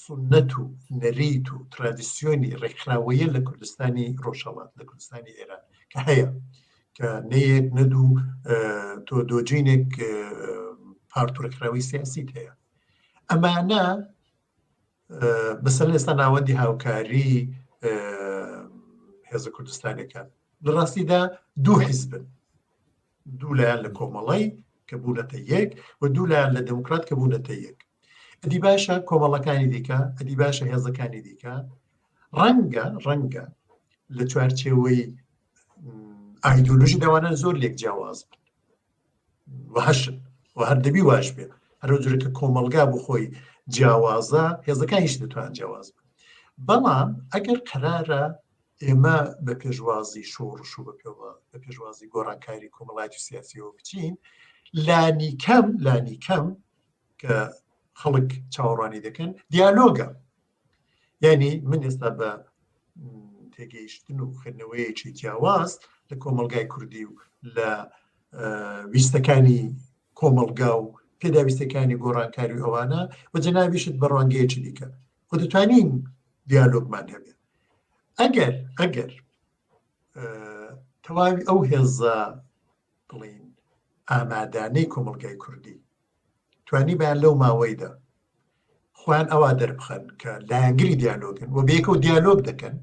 سنەت و نەریت و ترادیسیۆنی ڕێکخراوەیە لە کوردستانی ڕۆژهەڵات لە کوردستانی ئێران کە هەیە کە نەیەک نەدوو تۆ دۆجینێک پارت و ڕێکخراوی سیاسیت هەیە. ئەمانە بەسەر ئێستا ناوەندی هاوکاری هێزە کوردستانەکان لە ڕاستیدا دوو حیزبن، دوو لایەن لە کۆمەڵی کە بوونەتە یەک و دوو لایەن لە دموکرات کە بوونەتە یەک. ئەدی باشە کۆمەڵەکانی دیکە، ئەدی باشە هێزەکانی دیکە ڕەنگە لە چوارچێوەی ئایدۆلۆژی داوانە زۆر لێک جیاواز بن و هەشن و هەر دەبی واش بێ، هەرو جورێکە کۆمەلگا بۆ خۆی جیاوازە هێزەکانیش دەتوان جیاواز بن. بەڵام ئەگەر قەرارە ئێمە بە پێشوازی شۆڕش و بە پێشوازی گۆڕانکاری کۆمەڵایەتی سیاسیەوە بچین، لانی کەم کە خەڵک چاوەڕوانی دەکەن دیالۆگە. یعنی من ئێستا بە تێگەیشتن و خوێندنەوەیەکی جیاواز لە کۆمەلگای کوردی و لە ویستەکانی کۆمەلگا و پێداویستەکانی گۆڕانکاری و ئەوانە و جەنابیشت بە ڕوانگەیەکی دیکە خۆ دەتوانین دیالۆگمان هەبێ. ئەگەر تەواوی ئەو هێزە بڵین ئامادانەی کۆمەلگای کوردی توانی بەیان لەو ماوەیدا خۆیان ئەوا دەربخەن کە لایەنگری دیالۆگن و بەیەکە و دیالۆگ دەکەن،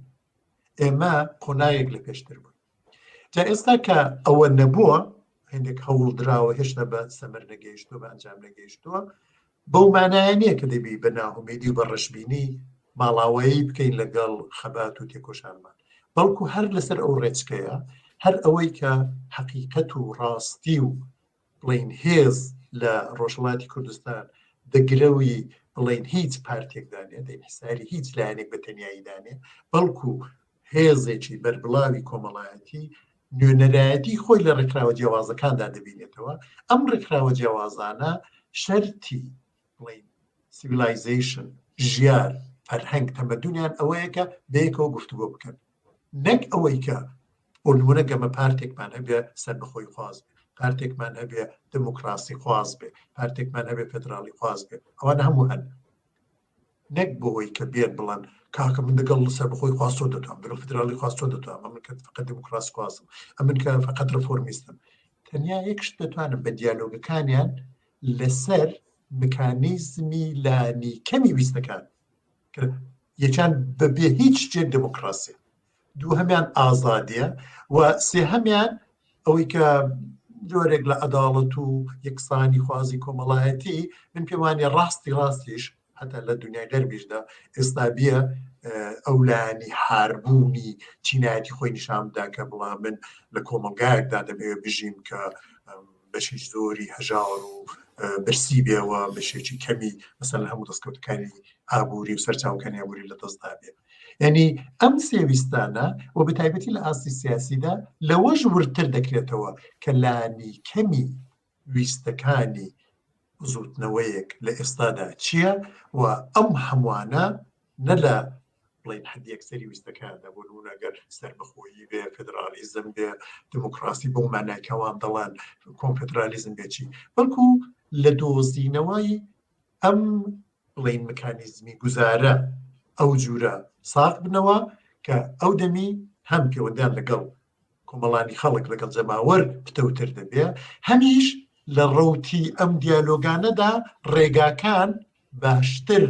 ئێمە قۆناغێک لە پێشتر بوون. جا ئێستا کە ئەوە نەبووە، هەندێک هەوڵ دراوە هێشتا بە سەمەر نەگەیشتووە بە ئەنجام نەگەیشتووە، بەو مانایە نییە کە دەبی بە ناهومێدی و بە ڕەشبینی ماڵاوایی بکەین لەگەڵ خەبات و تێکۆشانمان، بەڵکو هەر لەسەر ئەو ڕێچکەیە هەر ئەوەی کە حەقیقەت و ڕاستی و بڵین هێز لە ڕۆژهەڵاتی کوردستان دەگرەوی بڵێن هیچ پارتێکدانێ دەینحساری هیچ لایەنێک بە تەنیایی دانێ بەڵکو هێزێکی بەربڵاوی کۆمەڵایەتی نوێنەرایەتی خۆی لە ڕێکخراوە جیاوازەکاندا دەبینێتەوە ئەم ڕێکخراوە جیاوازانە شەرتی بڵێن سیڤیلایزیشن ژیار فەرهەنگ تەمەدونیان ئەوەیە کە بەیەکەوە گفتوگۆ بکەن نەک ئەوەی کە بۆ نمونە گەمە پارتێکمان هەبێ سەر بەخۆی خواز بێ پارتێکمان هەبێ دموکراسی خواز بێ پارتێکمان هەبێ فێدراڵی خواز بێ ئەوانە هەموو هەن نەک بۆەوەی کە بێت بڵێن کاکە من دەگەڵ سەر بەخۆی خواستۆ دەتوان بگەڵ فێدراڵی خواستۆ دەتوان من کە فقط دموکراسی خوازم ئەمن کە فقط ڕفۆرمیستم تەنیا یەکشت دەتوانم بە دیالۆگەکانیان لەسەر مکانیزمی لانی کەمی ویستەکان یەکیان بەبێ هیچ جێک دموکراسی دوو هەمیان ئازادیە و سێ هەمیان ئەوەی کە جۆرێک لە عەداڵەت و یەکسانی خوازی کۆمەڵایەتی من پێم وانێ ڕاستیش هەتا لە دنیای غەربیشدا ئێستا بیە ئەو لایەنی هاربوونی چینایەتی خۆی نیشان بدا کە بڵام من لە کۆمەلگایەکدا دەبێت بژیم کە بەشی زۆری هەژار و برسی بێەوە بەشێکی کەمی مەسەن هەموو دەستکەوتەکانی ئابووری و سەرچاوەکانی ئابووری لە دەستدا بێ یعنی ئەم سێویستانە و بە تایبەتی لە ئاستی سیاسیدا لەوەش ورتر دەکرێتەوە کە لانی کەمی ویستەکانی زوتنەوەیەک لە ئێستادا چییە و ئەم هەموانە نە لە بڵین حەدی یەکسەری ویستەکاندا بۆ نمونەگەر سەربەخۆیی بێ فێدرالیزم بێ دموکراسی بۆ مانایکەوان دەڵێن کۆنفێدرالیزم بێچی بەڵکو لە دۆزینەوەی ئەم بڵین مکانیزمی گوزارە ئەو جورە ساق بنەوە کە ئەو دەمی هەم پەیوەندیان لەگەڵ کۆمەڵانی خەڵک لەگەڵ جەماوەر پتەوتر دەبێ هەمیش لە ڕەوتی ئەم دیالۆگانەدا ڕێگاکان باشتر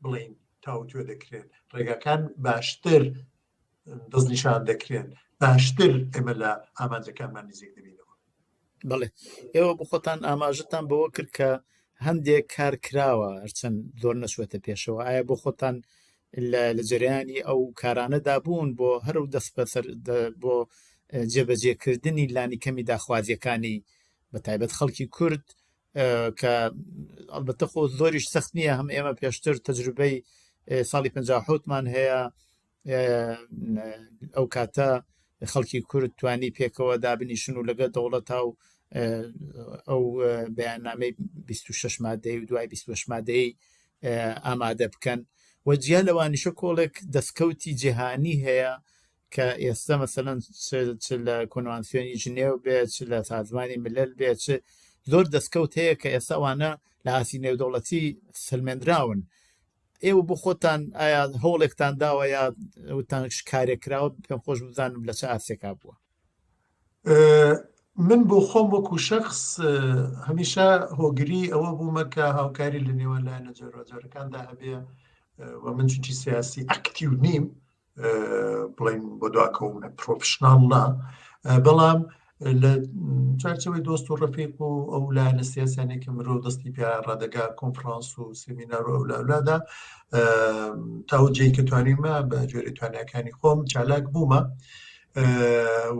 بڵین تاوتوێ دەکرێن ڕێگاکان باشتر دەستنیشان دەکرێن باشتر ئێمە لە ئامانجەکانمان نزیک دەبینەوە بڵێ ئێوە بۆ خۆتان ئاماژتان بەوە کرد کە هەندێک کار کراوە هەرچەند زۆر نەچوێتە پێشەوە ئایا بۆ خۆتان لە جریانی ئەو کارانەدا بوون بۆ هەرو دەست بەسەر بۆ جێبەجێکردنی لانی کەمی داخوازیەکانی بە تایبەت خەڵکی کورد کە ئەلبەتە خۆ زۆریش سەخت نییە هەم ئێمە پێشتر تەجروبەی ساڵی 57مان هەیە ئەو کاتە خەڵکی کورد توانی پێکەوە دابنیشن و لەگە دەوڵەتا و ئەو بەیاننامەی 26 مادەی و دوای 26 مادەی ئامادە بکەن وەجیا لەوانیشە کۆڵێک دەستکەوتی جیهانی هەیە کە ئێستا مەسەلەن لە کۆنوانسیۆنی ژنێو بێت لە سازمانی ملل بێت زۆر دەستکەوت هەیە کە ئێستاوانە لە ئاسی نێودەوڵەتی سلمێنراون ئێوە بۆ خۆتان ئایا هەوڵێکتان داوە یا وتانش کارێکراوە پێم خۆش بزانم لە چه ئاسێکا بووە من بۆ خۆم وەکو شەخص هەمیشە هۆگری ئەوە بوومە کە هاوکاری لە نێوان لایەنە جۆرەجۆرەکاندا هەبێ و من چونکی سیاسی ئەکتیو نیم بڵین بۆ دواکەومە پرۆفشناڵە بەڵام لە چارچەوەی دۆست و ڕەفیق و ئەو لایەنە سیاسیانێکی مرۆ دەستی پێ ڕادەگا کۆنفرانس و سمینار و ئەولادا تاوجێی کە توانیمە بە جۆری توانیەکانی خۆم چالاک بوومە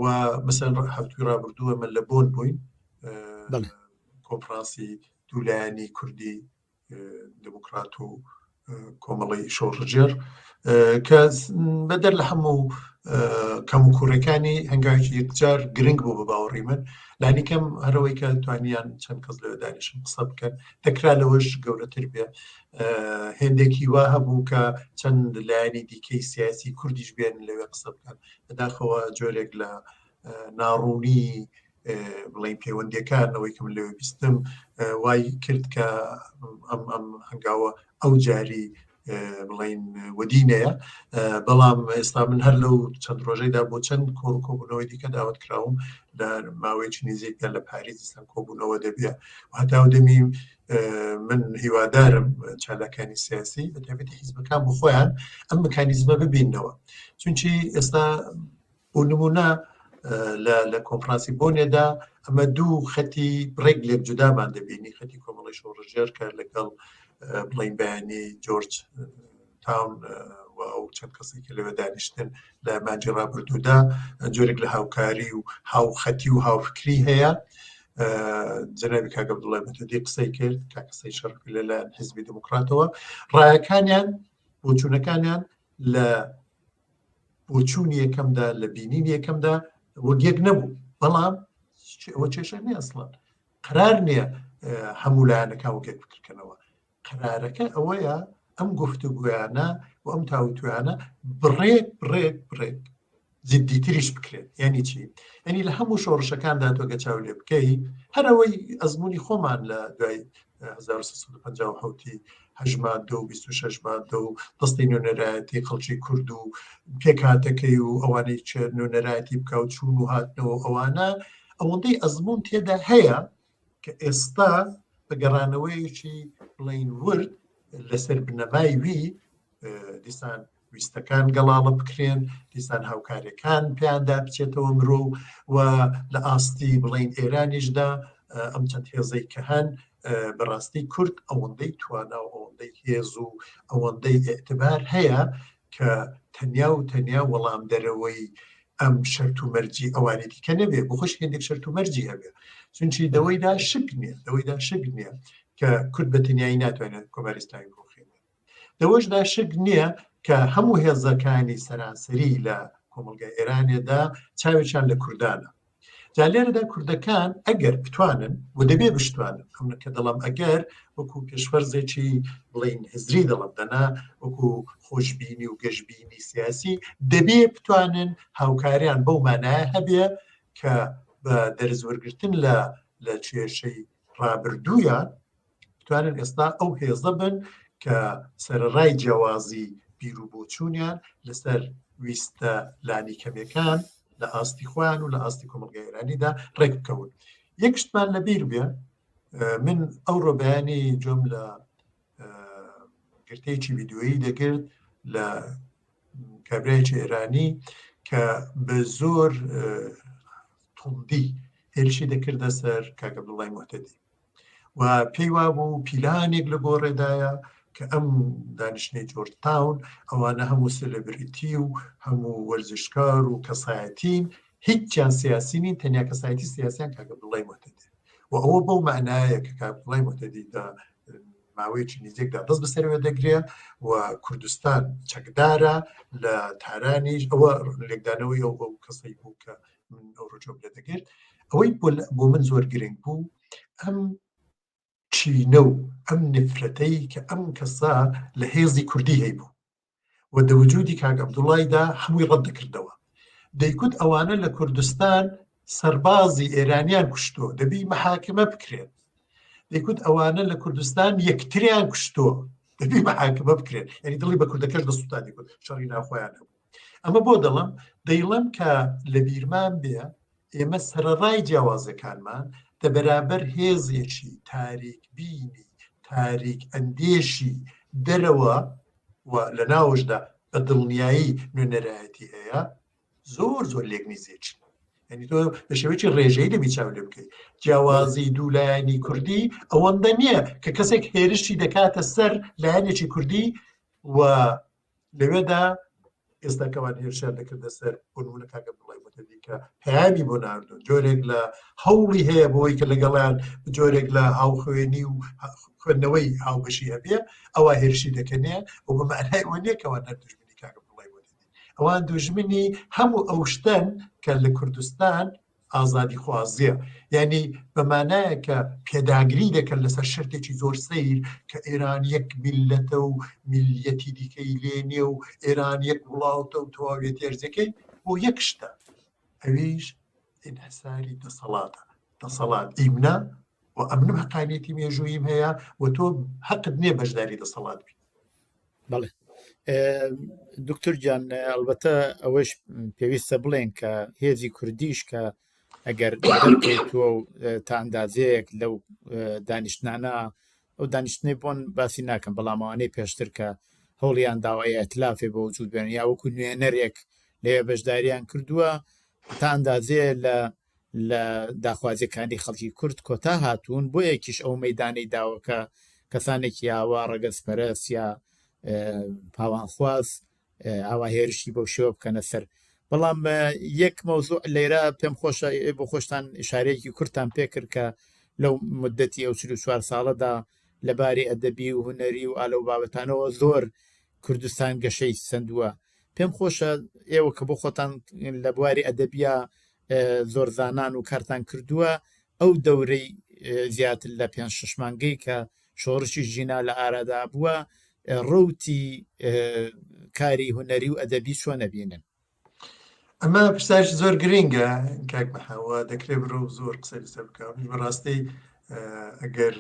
و مەسەن هەفتووی ڕابردووە من لە بۆن بووین کۆنفرانسی دوولایانی کوردی دموکرات و کۆمەڵی شۆڕژێر کە بەدەر لە هەموو کەم و کوڕەکانی هەنگاوێکی یەکجار گرنگ بوو بە باوەڕی من لانی کەم هەرەوەی کە توانیان چەند کەس لەوێ دانیشن قسە بکەن دەکرا لەوەش گەورەتر بێ هێندێکی وا هەبوو کە چەند لایەنی دیکەی سیاسی کوردیش بێن لەوێ قسە بکەن بەداخەوە جۆرێک لە ناڕوونی بڵین پەیوەندیەکانەوەی کە من لەوێ بیستم وای کرد کە ئەم هەنگاوە ئەو جاری بڵین وەدینەیە بەڵام ئێستا من هەر لەو چەند ڕۆژەیدا بۆ چەند کۆبوونەوەی دیکە داوت کراوم لە ماوەیەکی نزیکە لە پاریزستان کۆبوونەوە دەبێ هەتا دەمی من هیوادارم چالاکانی سیاسی بە تایبەتی حیزبەکان بۆ خۆیان ئەم مکانیزمە ببینەوە چونکی ئێستا بۆ نمونە لە کۆنفرانسی بۆنێدا ئەمە دوو خەتی بڕێک لێک جودامان دەبینی خەتی کۆمەڵی شۆڕژێر کە لەگەڵ بڵین بەیانی جۆرج تاون و ئەو چەند کەسێکی لەوێ دانیشتن لە مانجی ڕابردوودا جۆرێک لە هاوکاری و هاوخەتی و هاوفکری هەیە جەنابی کاک عەبدوڵڵای مەتەدی قسەی کرد کە قسەی شەرفی لەلایەن حیزبی دموکراتەوە ڕایەکانیان بۆچوونەکانیان لە بۆچوونی یەکەمدا لە بینینی یەکەمدا وەک نەبوو بەڵام ئەوە کێشە نییە ئەسڵان قرار نییە هەموو لایەنەکان وەکێک بکردکەنەوە قرارەکە ئەوەیە ئەم گفتوگویانە و ئەم تاوتویانە بڕێک جددیتریش بکرێت یعنی چی؟ یعنی لە هەموو شۆڕشەکاندا تۆگە چاو لێ بکەی هەرەوەی ئەزمموی خۆمان لە دوای 1950 هەژمادە و 26 مادە و دەستی نوێنەرایەتی خەڵکی کورد و پێکهاتەکەی و ئەوانەی چ نوێنەرایەتی بکە و چوون و هاتنەوە ئەوانە ئەوەندەی ئەزممون تێدا هەیە کە ئێستا بە گەڕانەوەیەکی بڵین ورد لەسەر بنەمای وی دیسان ویستەکان گەڵاڵە بکرێن دیسان هاوکاریەکان پێیاندا بچێتەوە مرۆ و لە ئاستی بڵین ئێرانیشدا ئەم چەند هێزەی کە هەن بەڕاستی کورد ئەوەندەی توانە و ئەوەندەی هێز و ئەوەندەی ئێعتبار هەیە کە تەنیا وەڵام دەرەوەی ئەم شەرت و مەرجی ئەوانی دیکە نەبێ بۆ خۆش هێندێک شەرت و مەرجی هەبێ چونچی دەوەیدا شک نییە کە کورد بە تەنیایی ناتوانێت کۆماریستانی بۆخێنێت دەوەشدا شک نییە کە هەموو هێزەکانی سەرانسەری لە کۆمەلگای ئێرانێدا چاوێکیان لە کوردانە جا لێرەدا کوردەکان ئەگەر بتوانن و دەبێ بشتوانن ئەم کە دەڵام ئەگەر وەکو پێشفەرزێکی بڵین هزری دەڵم دەنا وەکو خۆشببینی و گەشتبینی سیاسی دەبێ بتوانن هاوکاریان بەو مانایە هەبێ کە بە دەرزوەرگرتن لە کێشەی ڕابردوویان بتوانن ئێستا ئەو هێزە بن کە سەرڕای جیاوازی بیر و بۆچوونیان لەسەر ویستە لانی کەمەکان لە ئاستی خۆیان و لە ئاستی کۆمەلگای ئێرانیدا ڕێک بکەون یەک شتمان لەبیر بێ من ئەوڕۆ بەیانی جۆم لە گرتەیەکی ڤیدیۆیی دەگرت لە کابرایەکی ئێرانی کە بە زۆر توندی هێرشی دەکردە سەر کاک عەبدوڵڵای مەتەدی و پێی وابوو پیلانێک لە گۆڕێدایە کە ئەم دانیشتنەی جۆرجتاون ئەوانە هەموو سێلەبریتی و هەموو وەرزشکار و کەسایەتین هیچیان سیاسی نین تەنیا کەسایەتی سیاسیان کاک عەبدوڵڵای مەتەدی و ئەوە بەو معنایە کە کاک عەبدوڵڵای مەتەدیدا ماوەیەکی نزیکدا دەست بەسەرەوە دەگرێ و کوردستان چەکدارە لە تارانیش ئەوە لێکدانەوەی ئەو کەسەی بوو کە من ئەو ڕۆژۆ لێ دەگرت ئەوەی بۆ من زۆر گرنگ بوو ئەم چینە و ئەم نفرەتەی کە ئەم کەسا لە هێزی کوردی هەیبوو و دەوجودی کاک عەبدوڵڵایدا هەمووی ڕەت دەکردەوە دەیکوت ئەوانە لە کوردستان سەربازی ئێرانیان کوشتووە دەبی مەحاکمە بکرێت دەیکوت ئەوانە لە کوردستان یەکتریان کوشتووە دەبی مەحاکمە بکرێت یعنی دڵی بە کوردەکەش دەسووتانی کورد شەڕی ناخۆیان هەبوو ئەمە بۆ دەڵم کە لە بیرمان بێ ئێمە سەرڕای جیاوازەکانمان دە بەرامبەر هێزێکی تاریک بینی تاریک ئەندێشی دەرەوە و لە ناوشدا بە دڵنیایی نوێنەرایەتی هەیە زۆر لێک نزیێکی یعنی تۆ بە شێوەیەکی ڕێژەی دەبی چاو لێ بکەیت جیاوازی دوولایانی کوردی ئەوەندە نییە کە کەسێک هێرشی دەکاتە سەر لایەنێکی کوردی و لەوێدا ئێستا کەوان هێرشیان دەکردە سەر بۆ نمونە کاک عەبدوڵڵای مەتەدی کە پەیامی بۆ ناردوون جۆرێک لە هەوڵی هەیە بۆی کە لەگەڵیان جۆرێک لە هاوخوێنی و خوێندنەوەی هاوبەشی هەبێ ئەوە هێرشی دەکەنێ و بە معنای ئەوە نییە کەوان دژمنی کاک عەبدوڵڵای مەتەدی ئەوان دژمنی هەموو ئەو شتن کە لە کوردستان ئازادی خوازیە یعنی بەمانایە کە پێداگری دەکەن لەسەر شرتێکی زۆر سەیر کە ئێران یەک میلەتە و میلیەتی دیکەی لێ نییە و ئێران یەک وڵاتە و تەواوێتی هەرزەکەی بۆ یەک شتە ئەویش ئینحساری دەسەڵات ئیمنا و ئەمنم حەقانیەتی مێژووییم هەیە و تۆ حەقت نییە بەشداری دەسەڵات بی بەڵێ دکتۆر گیان ئەلبەتە ئەوەش پێویستە بڵێن کە هێزی کوردیش کە ئەگەر دەرکەوتووە و تا ئەندازەیەک لەو دانیشتانە ئەو دانیشتنەی بۆن باسی ناکەم بەڵام ئەوانەی پێشتر کە هەوڵیان داوای ئەتلافێ بە وجود بێن یا وەکو نوێنەرێک لێوێ بەشداریان کردووە تا ئەندازەیە لە داخوازیەکانی خەڵکی کورد کۆتا هاتوون بۆ یەکیش ئەو مەیدانەی داوەکە کەسانێکی ئاوا ڕەگەزپەرست یا پاوانخواز ئاوا هێرشی بەو شێوە بکەنە سەر بەڵام یەک مەوزوع لێرە پێم خۆشە بۆ خۆشتان ئشارەیەکی کورتان پێکرد کە لەو مدەتی ئەو 44 ساڵەدا لەباری ئەدەبی و هونەری و ئالە و بابەتانەوە زۆر کوردستان گەشەی سندووە. پێم خۆشە ئێوە کە بۆ خۆتان لە بواری ئەدەبیە زۆر زانان و کارتان کردووە ئەو دەورەی زیاتر لە 5-6 مانگەی کە شۆڕشی ژینا لە ئارادا بووە ڕوتی کاری هونەری و ئەدەبی چۆن نەبینن. ئەمە پرسایش زۆر گرنگە کاک بەحاوە دەکرێت بڕۆ زۆر قسەی لەسەر بکەون بەڕاستی ئەگەر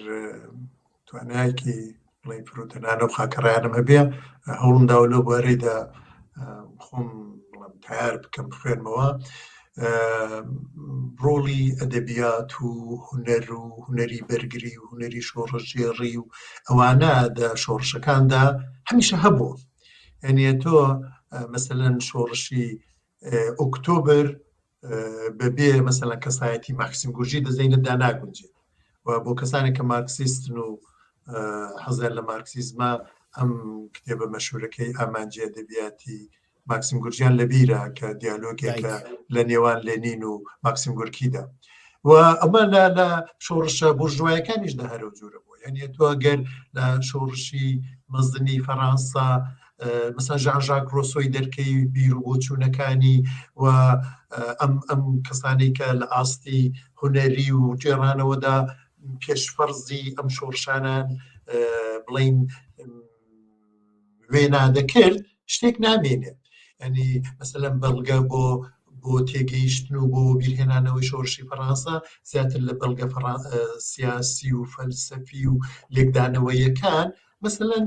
توانایەکی بڵێ فرۆتەنانە و خاکەڕایانم هەبێ هەوڵمداوە لەو بارەیدا خۆم تیار بکەم بخوێنمەوە ڕۆڵی ئەدەبیات و هونەر و هونەری بەرگری و هونەری شۆڕژێڕی و ئەوانە لە شۆڕشەکاندا هەمیشە هەبوو. یعنی تۆ مەسەلەن شۆڕشی ئۆکتۆبر بەبێ مەسەلەن کەسایەتی ماکسیم گورژی دەزەینە داناگونجێت و بۆ کەسانی کە مارکسیستن و حەزیان لە مارکسیزمە ئەم کتێبە مەشهورەکەی ئامانجی ئەدەبیاتی ماکسیم گورجیان لەبیرە کە دیالۆگێکە لە نێوان لێنین و ماکسیم گۆرکیدا و ئەمە لە شۆڕشە بورژوایەکانیشدا هەرە جوورە بووە. یعنی تۆ ئەگەر لە شۆڕشی مەزنی فەڕەنسا مثلا ژان ژاک ڕۆسۆی دەرکەی بیر و بۆچوونەکانی و ئەم کەسانی کە لە ئاستی هونەری و جێڕانەوەدا پێشفەرزی ئەم شۆڕشانان بڵین وێنا دەکرد شتێک نامێنێت. ینی مەسەلەن بەڵگە بۆ تێگەیشتن و بۆ بیرهێنانەوەی شۆڕشی فەڕەنسا زیاتر لە بەڵگە سیاسی و فەلسەفی و لێکدانەوەیەکان مەسەلەن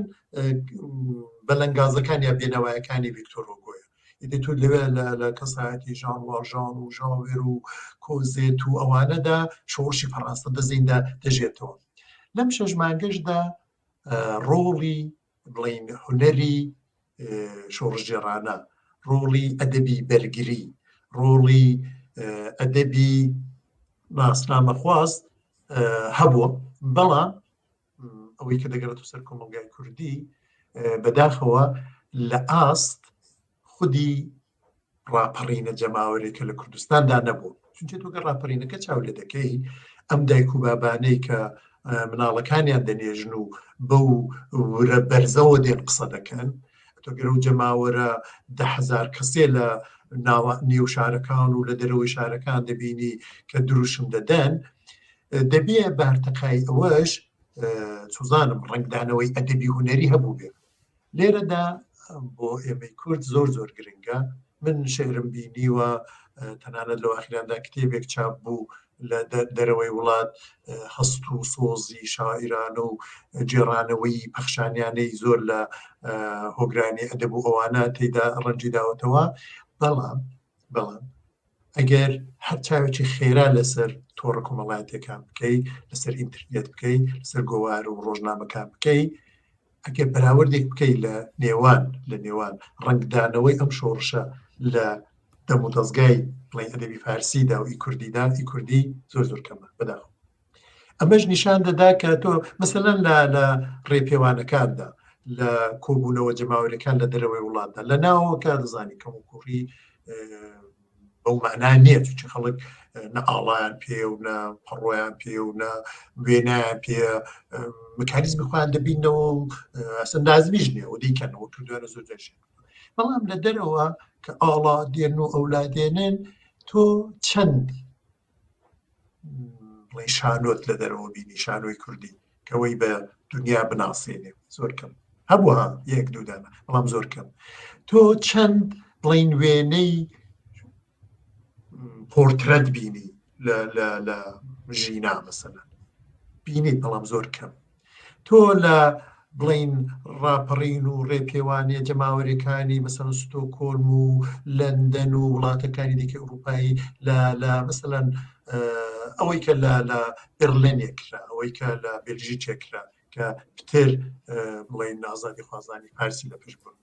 بەلەنگازەکان یا بێنەوایەکانی ڤیکتۆر هوگۆیە. ئیدی تۆ لەوێ لە کەسایەتی ژان واژان و ژاوێر و کۆزێت و ئەوانەدا شۆڕشی فەڕەنسا دەزیندا دەژێتەوە. لەم 6 مانگەشدا ڕۆڵی بڵین هونەری شۆڕژێڕانە، ڕۆڵی ئەدەبی بەرگری، ڕۆڵی ئەدەبی ناسنامەخواست هەبووە. بەڵام ئەوەی کە دەگەڕێتە سەر کۆمەلگای کوردی بەداخەوە لە ئاست خودی ڕاپەڕینە جەماوەرێکە لە کوردستاندا نەبوو. چونکە تۆ گە ڕاپەڕینەکە چاو لێ دەکەی ئەم دایک و بابانەی کە مناڵەکانیان دەنێژن و بەو ورە بەرزەوە دێن قسە دەکەن، تۆ گەرە و جەماوەرە 10,000 کەسێ لە نێو شارەکان و لە دەرەوەی شارەکان دەبینی کە دروشم دەدەن، دەبێ بارتەقای ئەوەش سوزانم ڕنگدانەوەی ئەدەبی هونەری هەبوو بێ. لێرەدا بۆ ئێمەی کورد زۆر زۆر گرنگە. من شێرم بینیوە تەنانەت لەو ئاخراندا کتێبێک چاپ بوو لە دەرەوەی وڵات هەست و سۆزی شاعیرانە و جێڕانەوەی پەخشانیانەی زۆر لە هۆگرانی ئەدەب و ئەوانە تێیدا ڕەنجی داوەتەوە. بەڵام ئەگەر هەر چاوێکی خێرا لەسەر تۆڕە کۆمەڵایەتەکان بکەی، لەسەر ئینترنێت بکەی، لەسەر گۆوار و ڕۆژنامەکان بکەی، ئەگەر بەراوردێک بکەی لە نێوان ڕنگدانەوەی ئەم شۆڕشە لە دەم و دەستگای بڵێن ئەدەبی فارسیدا و کوردیدا کوردی زۆر زۆر کەمە بەداخەوە. ئەمەش نیشان دەدا کە تۆ مەسەلەن لە ڕێپێوانەکاندا لە کۆبوونەوە جەماوەریەکان لە دەرەوەی وڵاتدا لە ناوەکە دەزانی کەم و کوڕی بەو مەعنا نییە، چونکە خەڵک نە ئاڵایان پێ و نە پەڕۆیان پێ و نە وێنایان پێ مکانیزمی خۆیان دەبینەوە و ئەسەن نازمیش نییە و دیکەنەوە کردوانە زۆر جەشن. بەڵام لە دەرەوە کە ئاڵا دێن و ئەولادێنن تۆ چەند بڵێ شانۆت لە دەرەوە بینی، شانۆی کوردی کەوەی بە دنیا بناسێنێ زۆر کەم هەبووە، یەک دوودانە بەڵام زۆر کەم. تۆ چەند بڵین وێنەی پۆرترەت بینی لە ژینا مەسەلەن بینیت، بەڵام زۆر کەم. تۆ لە بڵین ڕاپەڕین و ڕێپێوانێ جەماوەریەکانی مەسەلەن ستۆکۆلم و لەندەن و وڵاتەکانی دیکە ئەوروپایی لە مەسەلەن ئەوەی کە لە بێرلێنێکرا، ئەوەی کە لە بێلژیکێکرا کە پتر بڵین ئازادی خوازانی پارسی لە پێش بوون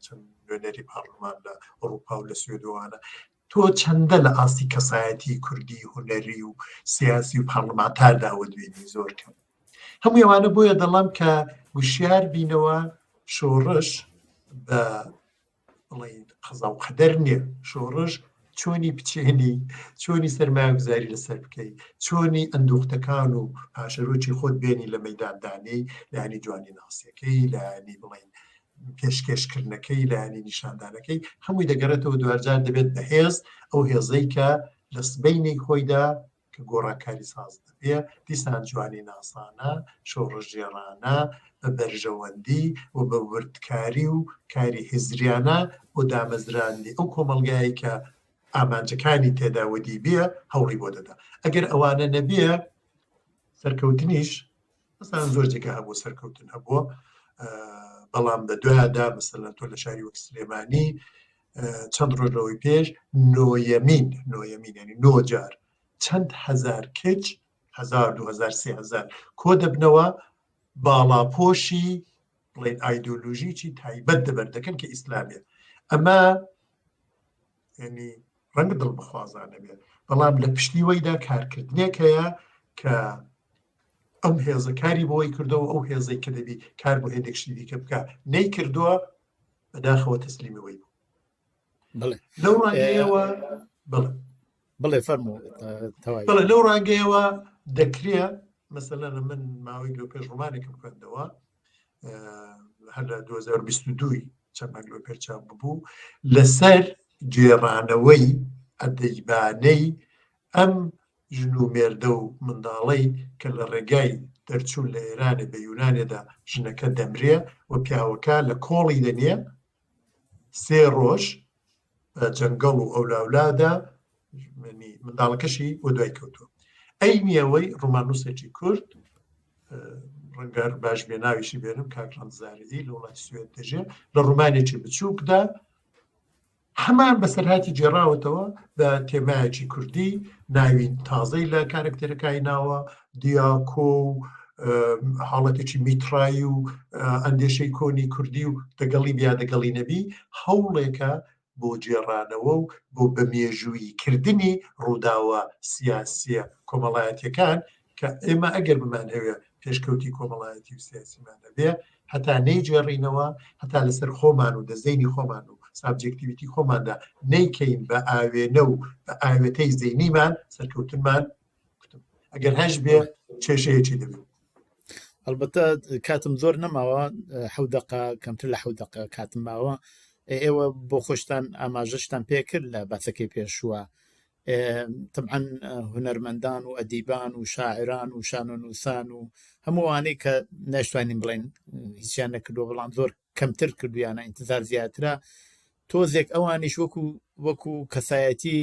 چەند نوێنەری پارلمان لە ئەوروپا و لە سوێدەوانە، تۆ چەندە لە ئاستی کەسایەتی کوردی هونەری و سیاسی و پارلمانتارداوە دوێنی زۆر کەم. هەموو ئەوانە بۆیە دەڵام کە وشیار بینەوە شۆڕش بە بڵین قەزا و قەدەر نییە شۆڕش چۆنی بچێنی چۆنی سەرمایه‌گوزاری لەسەر بکەی چۆنی ئەندوختەکان و پاشەرۆکی خۆت بێنی لە مەیداندانەی لایانی جوانی ناسیەکەی لایانی بڵین پێشکەشکردنەکەی لایانی نیشاندانەکەی هەمووی دەگەڕێتەوە دوارجار دەبێت بەهێز ئەو هێزەی کە لە سبەینەی خۆیدا کە گۆڕانکاری ساز دەبێ دیسان جوانی ناسانە شۆڕژێڕانە بە بەرژەوەندی و بە وردکاری و کاری هزریانە و دامەزراندی ئەو کۆمەڵگایی کە ئامانجەکانی تێدا وەدی بێ هەوڵی بۆ دەدا ئەگەر ئەوانە نەبێ سەرکەوتنیش مەسەڵەن زۆر جێگا هەبوو سەرکەوتن هەبووە بەڵام بە دوایدا مەسەڵەن تۆ لە شاری وەک سلێمانی چەند ڕۆژەوەی پێش نۆیەمین ینی 9 جار چەند هەزار کچ 1000 2000 3000 کۆ دەبنەوە باڵاپۆشی بڵێن ئایدۆلۆژیی تایبەت دەبەردەکەن کە ئیسلامیە ئەمە ینی ڕەنگە دڵ بخوازانە بێت بەڵام لە پشتیوەیدا کارکردنێک هەیە کە ئەم هێزەکاری بۆی کردەوە ئەو هێزەی کە دەبی کار بۆ هێدێکشتی دیکە بکە نەی کردووە بەداخەوە تەسلیمەوەی بوو لەو ڕانگەیەوە بڵێ فەرموو بڵێ لەو ڕانگەیەوە دەکرێت مەسەلەن من ماوەی لەو پێش ڕۆمانێکم خوێندەوە هەر لە 2022 چەند مانگ لەو پێر چاپ ببوو لەسەر گێڕانەوەی ئەدەیبانەی ئەم ژن و مێردە و منداڵەی کە لە ڕێگای دەرچوون لە ئێرانە بە یونانێدا ژنەکە دەمرێ و پیاوەکە لە کۆڵی دەنێ 3 ڕۆژ جەنگەڵ و ئەولاولادا منداڵەکەشی وە دوای کەوتووە ئەینیەوەی ڕۆمانوسێکی کورد ڕەنگار باش بێ ناویشی بێنم کاکڕەمزاریدی لە وڵاتی سوێد دەژێ لە ڕۆمانێکی بچووکدا هەمان بەسەرهاتی جێراوەتەوە بە تێمایەکی کوردی ناوین تازەی لە کارکتەرەکانی ناوە دیاکۆ و حاڵەتێکی میترایی و ئەندێشەی کۆنی کوردی و دەگەڵی بیا دەگەڵی نەبی هەوڵێکە بۆ جێڕانەوە و بۆ بەمێژووی کردنی ڕووداوە سیاسیە کۆمەڵایەتیەکان کە ئێمە ئەگەر بمان هەوێ پێشکەوتی کۆمەڵایەتی و سیاسیمان دەبێ هەتا نەیجێڕینەوە هەتا لەسەر خۆمان و دەزەینی خۆمان و سابجێکتیڤیتی خۆماندا نەیکەین بە ئاوێنە و بە ئاوێتەی زەینیمان سەرکەوتنمان ئەگەر هەش بێ کێشەیەکی دەبێت ئەلبەتە کاتم زۆر نەماوە 7 دقە کەمتر لە 7 دقە کاتم ماوە ئێوە بۆ خۆشتان ئاماژەشتان پێکرد لە باسەکەی پێشووە طبعا هونەرمەندان و ئەدیبان و شاعران و شان و نووسان و هەمووانەی کە نەشتوانین بڵێن هیچیان نەکردووە بەڵام زۆر کەمتر کردویانە ئینتزار زیاترە تۆزێک ئەوانیش وەکو کەسایەتی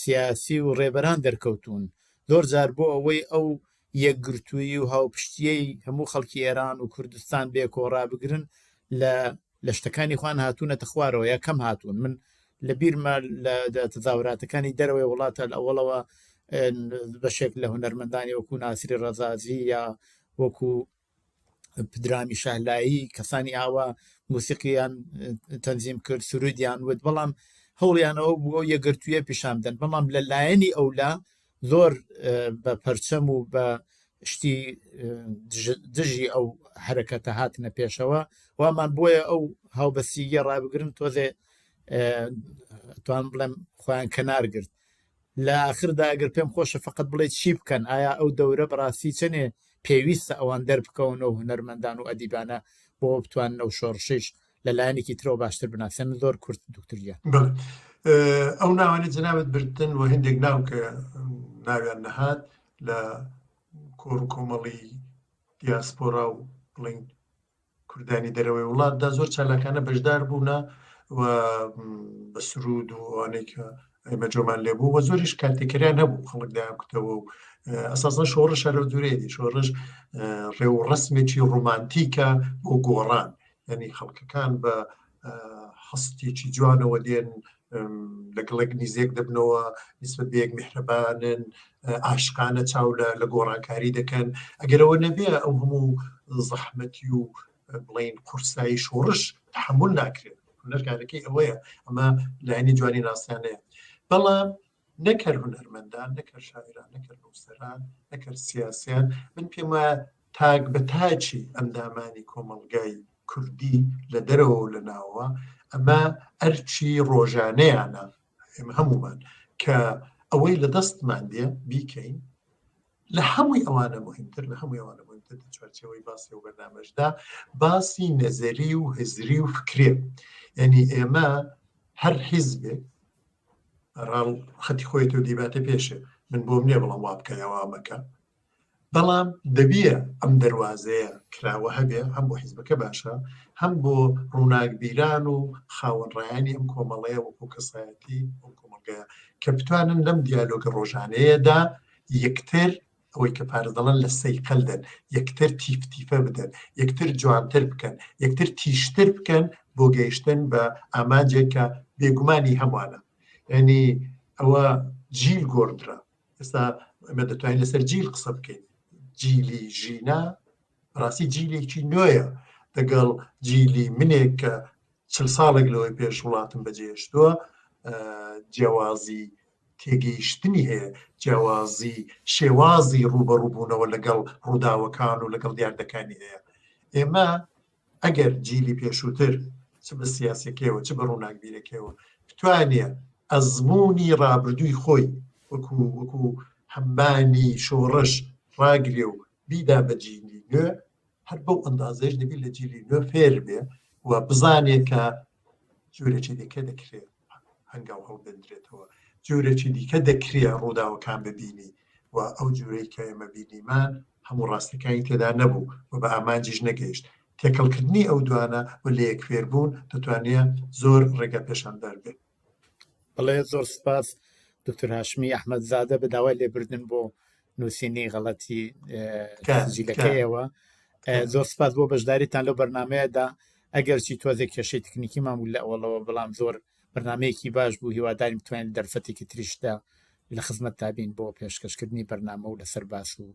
سیاسی و ڕێبەران دەرکەوتون زۆر جار بۆ ئەوەی ئەو یەکگرتووی و هاوپشتیەی هەموو خەڵکی ئێران و کوردستان بێکۆڕا بگرن لە شتەکانی خوان هاتوونەتە خوارەوە یا کەم هاتوون من لە بیرمە لە تەزاوراتەکانی دەرەوەی وڵاتە ئەوڵەوە بەشێک لە هونەرمەندانی وەکو ناسری ڕەزازی یا وەکو پدرامی شەهلایی کەسانی ئاوا موسیقییان تەنزیم کرد سرودیان ود بەڵام هەوڵیانەوە بووە یەکگرتوویە پیشان بدەن بەڵام لە لایەنی ئەولا زۆر بە پەرچەم و بە شتی دژی ئەو حرەکەتە هاتنە پێشەوە وامان بۆیە ئەو هاوبەسیگە ڕابگرن تۆزێ توان بڵێم خۆیان کەنارگرت لە ئاخردا ئەگەر پێم خۆشە فقط بڵێت چی بکەن ئایا ئەو دەورە بەڕاستی چەنێ پێویستە ئەوان دەربکەونەوە هونەرمەندان و ئەدیبانە بۆ بتوانن ئەو شۆڕشش لە لایەنێکی ترەوە باشتر بناسیێن زۆر کورت دکتۆریان ئەو ناوانێت جنابەت برتن و هەندێک ناو کە ناویان نەهات لە کۆڕ و کۆمەڵی دیاسپۆرا و بڵین کوردانی دەرەوەی وڵاتدا زۆر چالاکانە بەشدار بوونە و بە سرود و ئەوانەی کە ئێمە جۆمان لێبوو و زۆریش کارتێکەریان هەبوو خەڵک دایان کوتەوە و ئەساسەن شۆڕش هەرە جوورێتی شۆڕش ڕێو ڕسمێکی ڕۆمانتیکە بۆ گۆڕان یعنی خەڵکەکان بە هەستێکی جوانەوە دێن لەگەڵێک نیزێک دەبنەوە نسبەت بە یەک میهرەبانن عاشقانە چاو لە گۆڕانکاری دەکەن ئەگەرەوە نەبێ ئەو هەموو زەحمەتی و بڵین قورسایی شۆڕش تحمل ناکرێت هونەرکارەکەی ئەوەیە ئەمە لایەنی جوانی ناسیانەیە بەڵام نەکەر هونەرمەندان نەکەر شاعران نەکەر نووسەران نەکەر سیاسیان من پێم وایە تاک بە تاچی ئەندامانی کۆمەڵگای کوردی لە دەرەوە و لە ناوە ئەمە ئەرچی ڕۆژانەیانە ئێمە هەمومان کە ئەوەی لە دەستمان دێ بیکەین لە هەمووی ئەوانە مهمتر لە هەمووی ئەوانە مهمتر لە چوارچێوەی باسی و بەرنامەشدا باسی نەزەری و هزری و فکرێ یعنی ئێمە هەر حیزبێک ڕاڵ خەتی خۆیەوە دیباتە پێشێ من بۆم نییە بەڵام وا بکەیەوە ئەمەکە بەڵام دەبیە ئەم دەواازەیە کراوە هەبێ هەم بۆ حیزبەکە باشە هەم بۆ ڕووناکبیران و خاوەنڕایانی ئەم کۆمەڵەیە وەکو کەسایەتی ئەم کۆمەلگەیە کە بتوانن لەم دیالۆگە ڕۆژانەیەدا یەکتر ئەوەی کە پارێز دەڵێن لە سەیقەل دەن یەکتر تیفتیفە بدەن یەکتر جوانتر بکەن یەکتر تیشتر بکەن بۆ گەیشتن بە ئامانجێک کە بێگومانی هەمووانە یعنی ئەوە جیل گۆڕدرا ئێستا ئەمە دەتوانین لەسەر جیل قسە بکەین جیلی ژینا ڕاستی جیلێکی نوێیە لەگەڵ جیلی منێک کە 40 ساڵێک لەوەی پێش وڵاتم بەجێهێشتووە جیاوازی تێگەیشتنی هەیە جیاوازی شێوازی ڕوبەڕووبوونەوە لەگەڵ ڕووداوەکان و لەگەڵ دیاردەکانی هەیە ئێمە ئەگەر جیلی پێشووتر چ بە سیاسەکەیەوە چ بە ڕووناکبیرەکەیەوە بتوانێ ئەزمموی ڕابردووی خۆی وەکو هەمبانی شۆڕش ڕاگرێ و بیدا بە جیلی نوێ هەر بەو ئەندازەش دەبی لە جیلی نوێ فێر بێ و بزانێت کە جۆرێکی دیکە دەکرێت هەنگاو هەڵبێنرێتەوە جۆرێکی دیکە دەکرێت ڕووداوەکان ببینی و ئەو جوورەی کە ئێمە بینیمان هەموو ڕاستەکانی تێدا نەبوو و بە ئامانجیش نەگەیشت تێکەڵکردنی ئەو دوانە و لە یەکفێربوون دەتوانێت زۆر ڕێگە پێشاندار بێت. بەڵێ زۆر سپاس دکتۆر هاشمی ئەحمەد زادە بە داوای لێبردن بۆ نووسینی غەڵەتی جیلەکەیەوە زۆر سپاس بۆ بەشداریتان لەو بەرنمەیەدا ئەگەرچی تۆزێک کێشەی تکنیکیمان بوو لە ئەوڵەوە بەڵام زۆر بەرنمەیەکی باش بوو هیواداریم بتوانین دەرفەتێکی تریشدا لە خزمەت تابین بۆ پێشکەشکردنی بەرنامە و لەسەر باس و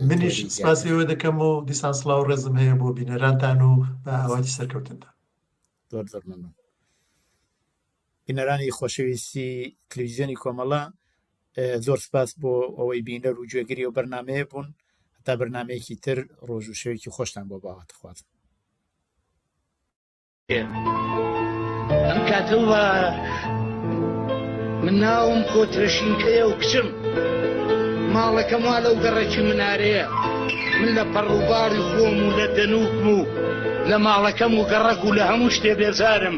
منیش سپاسیەوە دەکەم و دیسان سڵاو ڕێزم هەیە بۆ بینەرانتان و بە ئاواتی سەرکەوتنتان زۆر زۆر مەمنون. بینەرانی خۆشەویستی تەلەڤیزیۆنی کۆمەڵە زۆر سپاس بۆ ئەوەی بینەر و گوێگری و بەرنمەیە بوون هەتا بەرنمەیەکی تر ڕۆژ و شەوێکی خۆشتان بۆ باوات خوازم. ئەم کاتەوە من ناوم کۆترەشینکەیە و کچم ماڵەکەم وا لەو گەڕێکی منارەیە من لە پەڕووباڵی خۆم و لە دەنووکم و لە ماڵەکەم و گەڕەک و لە هەموو شتێ بێزارم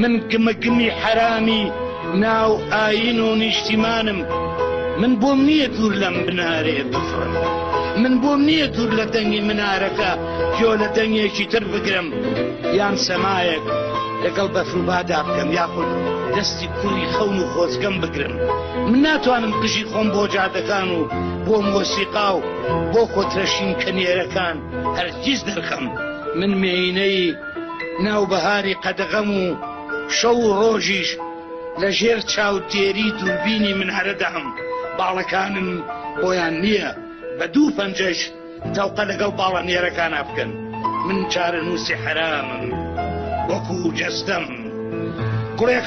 من گمەگمی حرامی ناو ئاین و نیشتیمانم من بۆم نییە دوور لەم بنارێ بفڕم من بۆم نییە دوور لە دەنگی منارەکە جۆ لە دەنگێکی تر بگرم یان سەمایەک لەگەڵ بەفروبادا بکەم یاخود دەستی کوڕی خەون و خۆزگەم بگرم من ناتوانم قژی خۆم بۆ جادەکان و بۆ مۆسیقا و بۆ کۆترەشین کەنێرەکان هەرگیز دەرخەم من مێینەی ناوبەهاری قەدەغەم و شەو و ڕۆژیش لە ژێر چاودێری دووربینی من هەرەدەم باڵەکانم بۆیان نییە بە دوو پەنجەش تەوقە لەگەڵ باڵە نێرەکانە بکەن من چارە نووسی حرامم وەکو جەستەم کوڕێک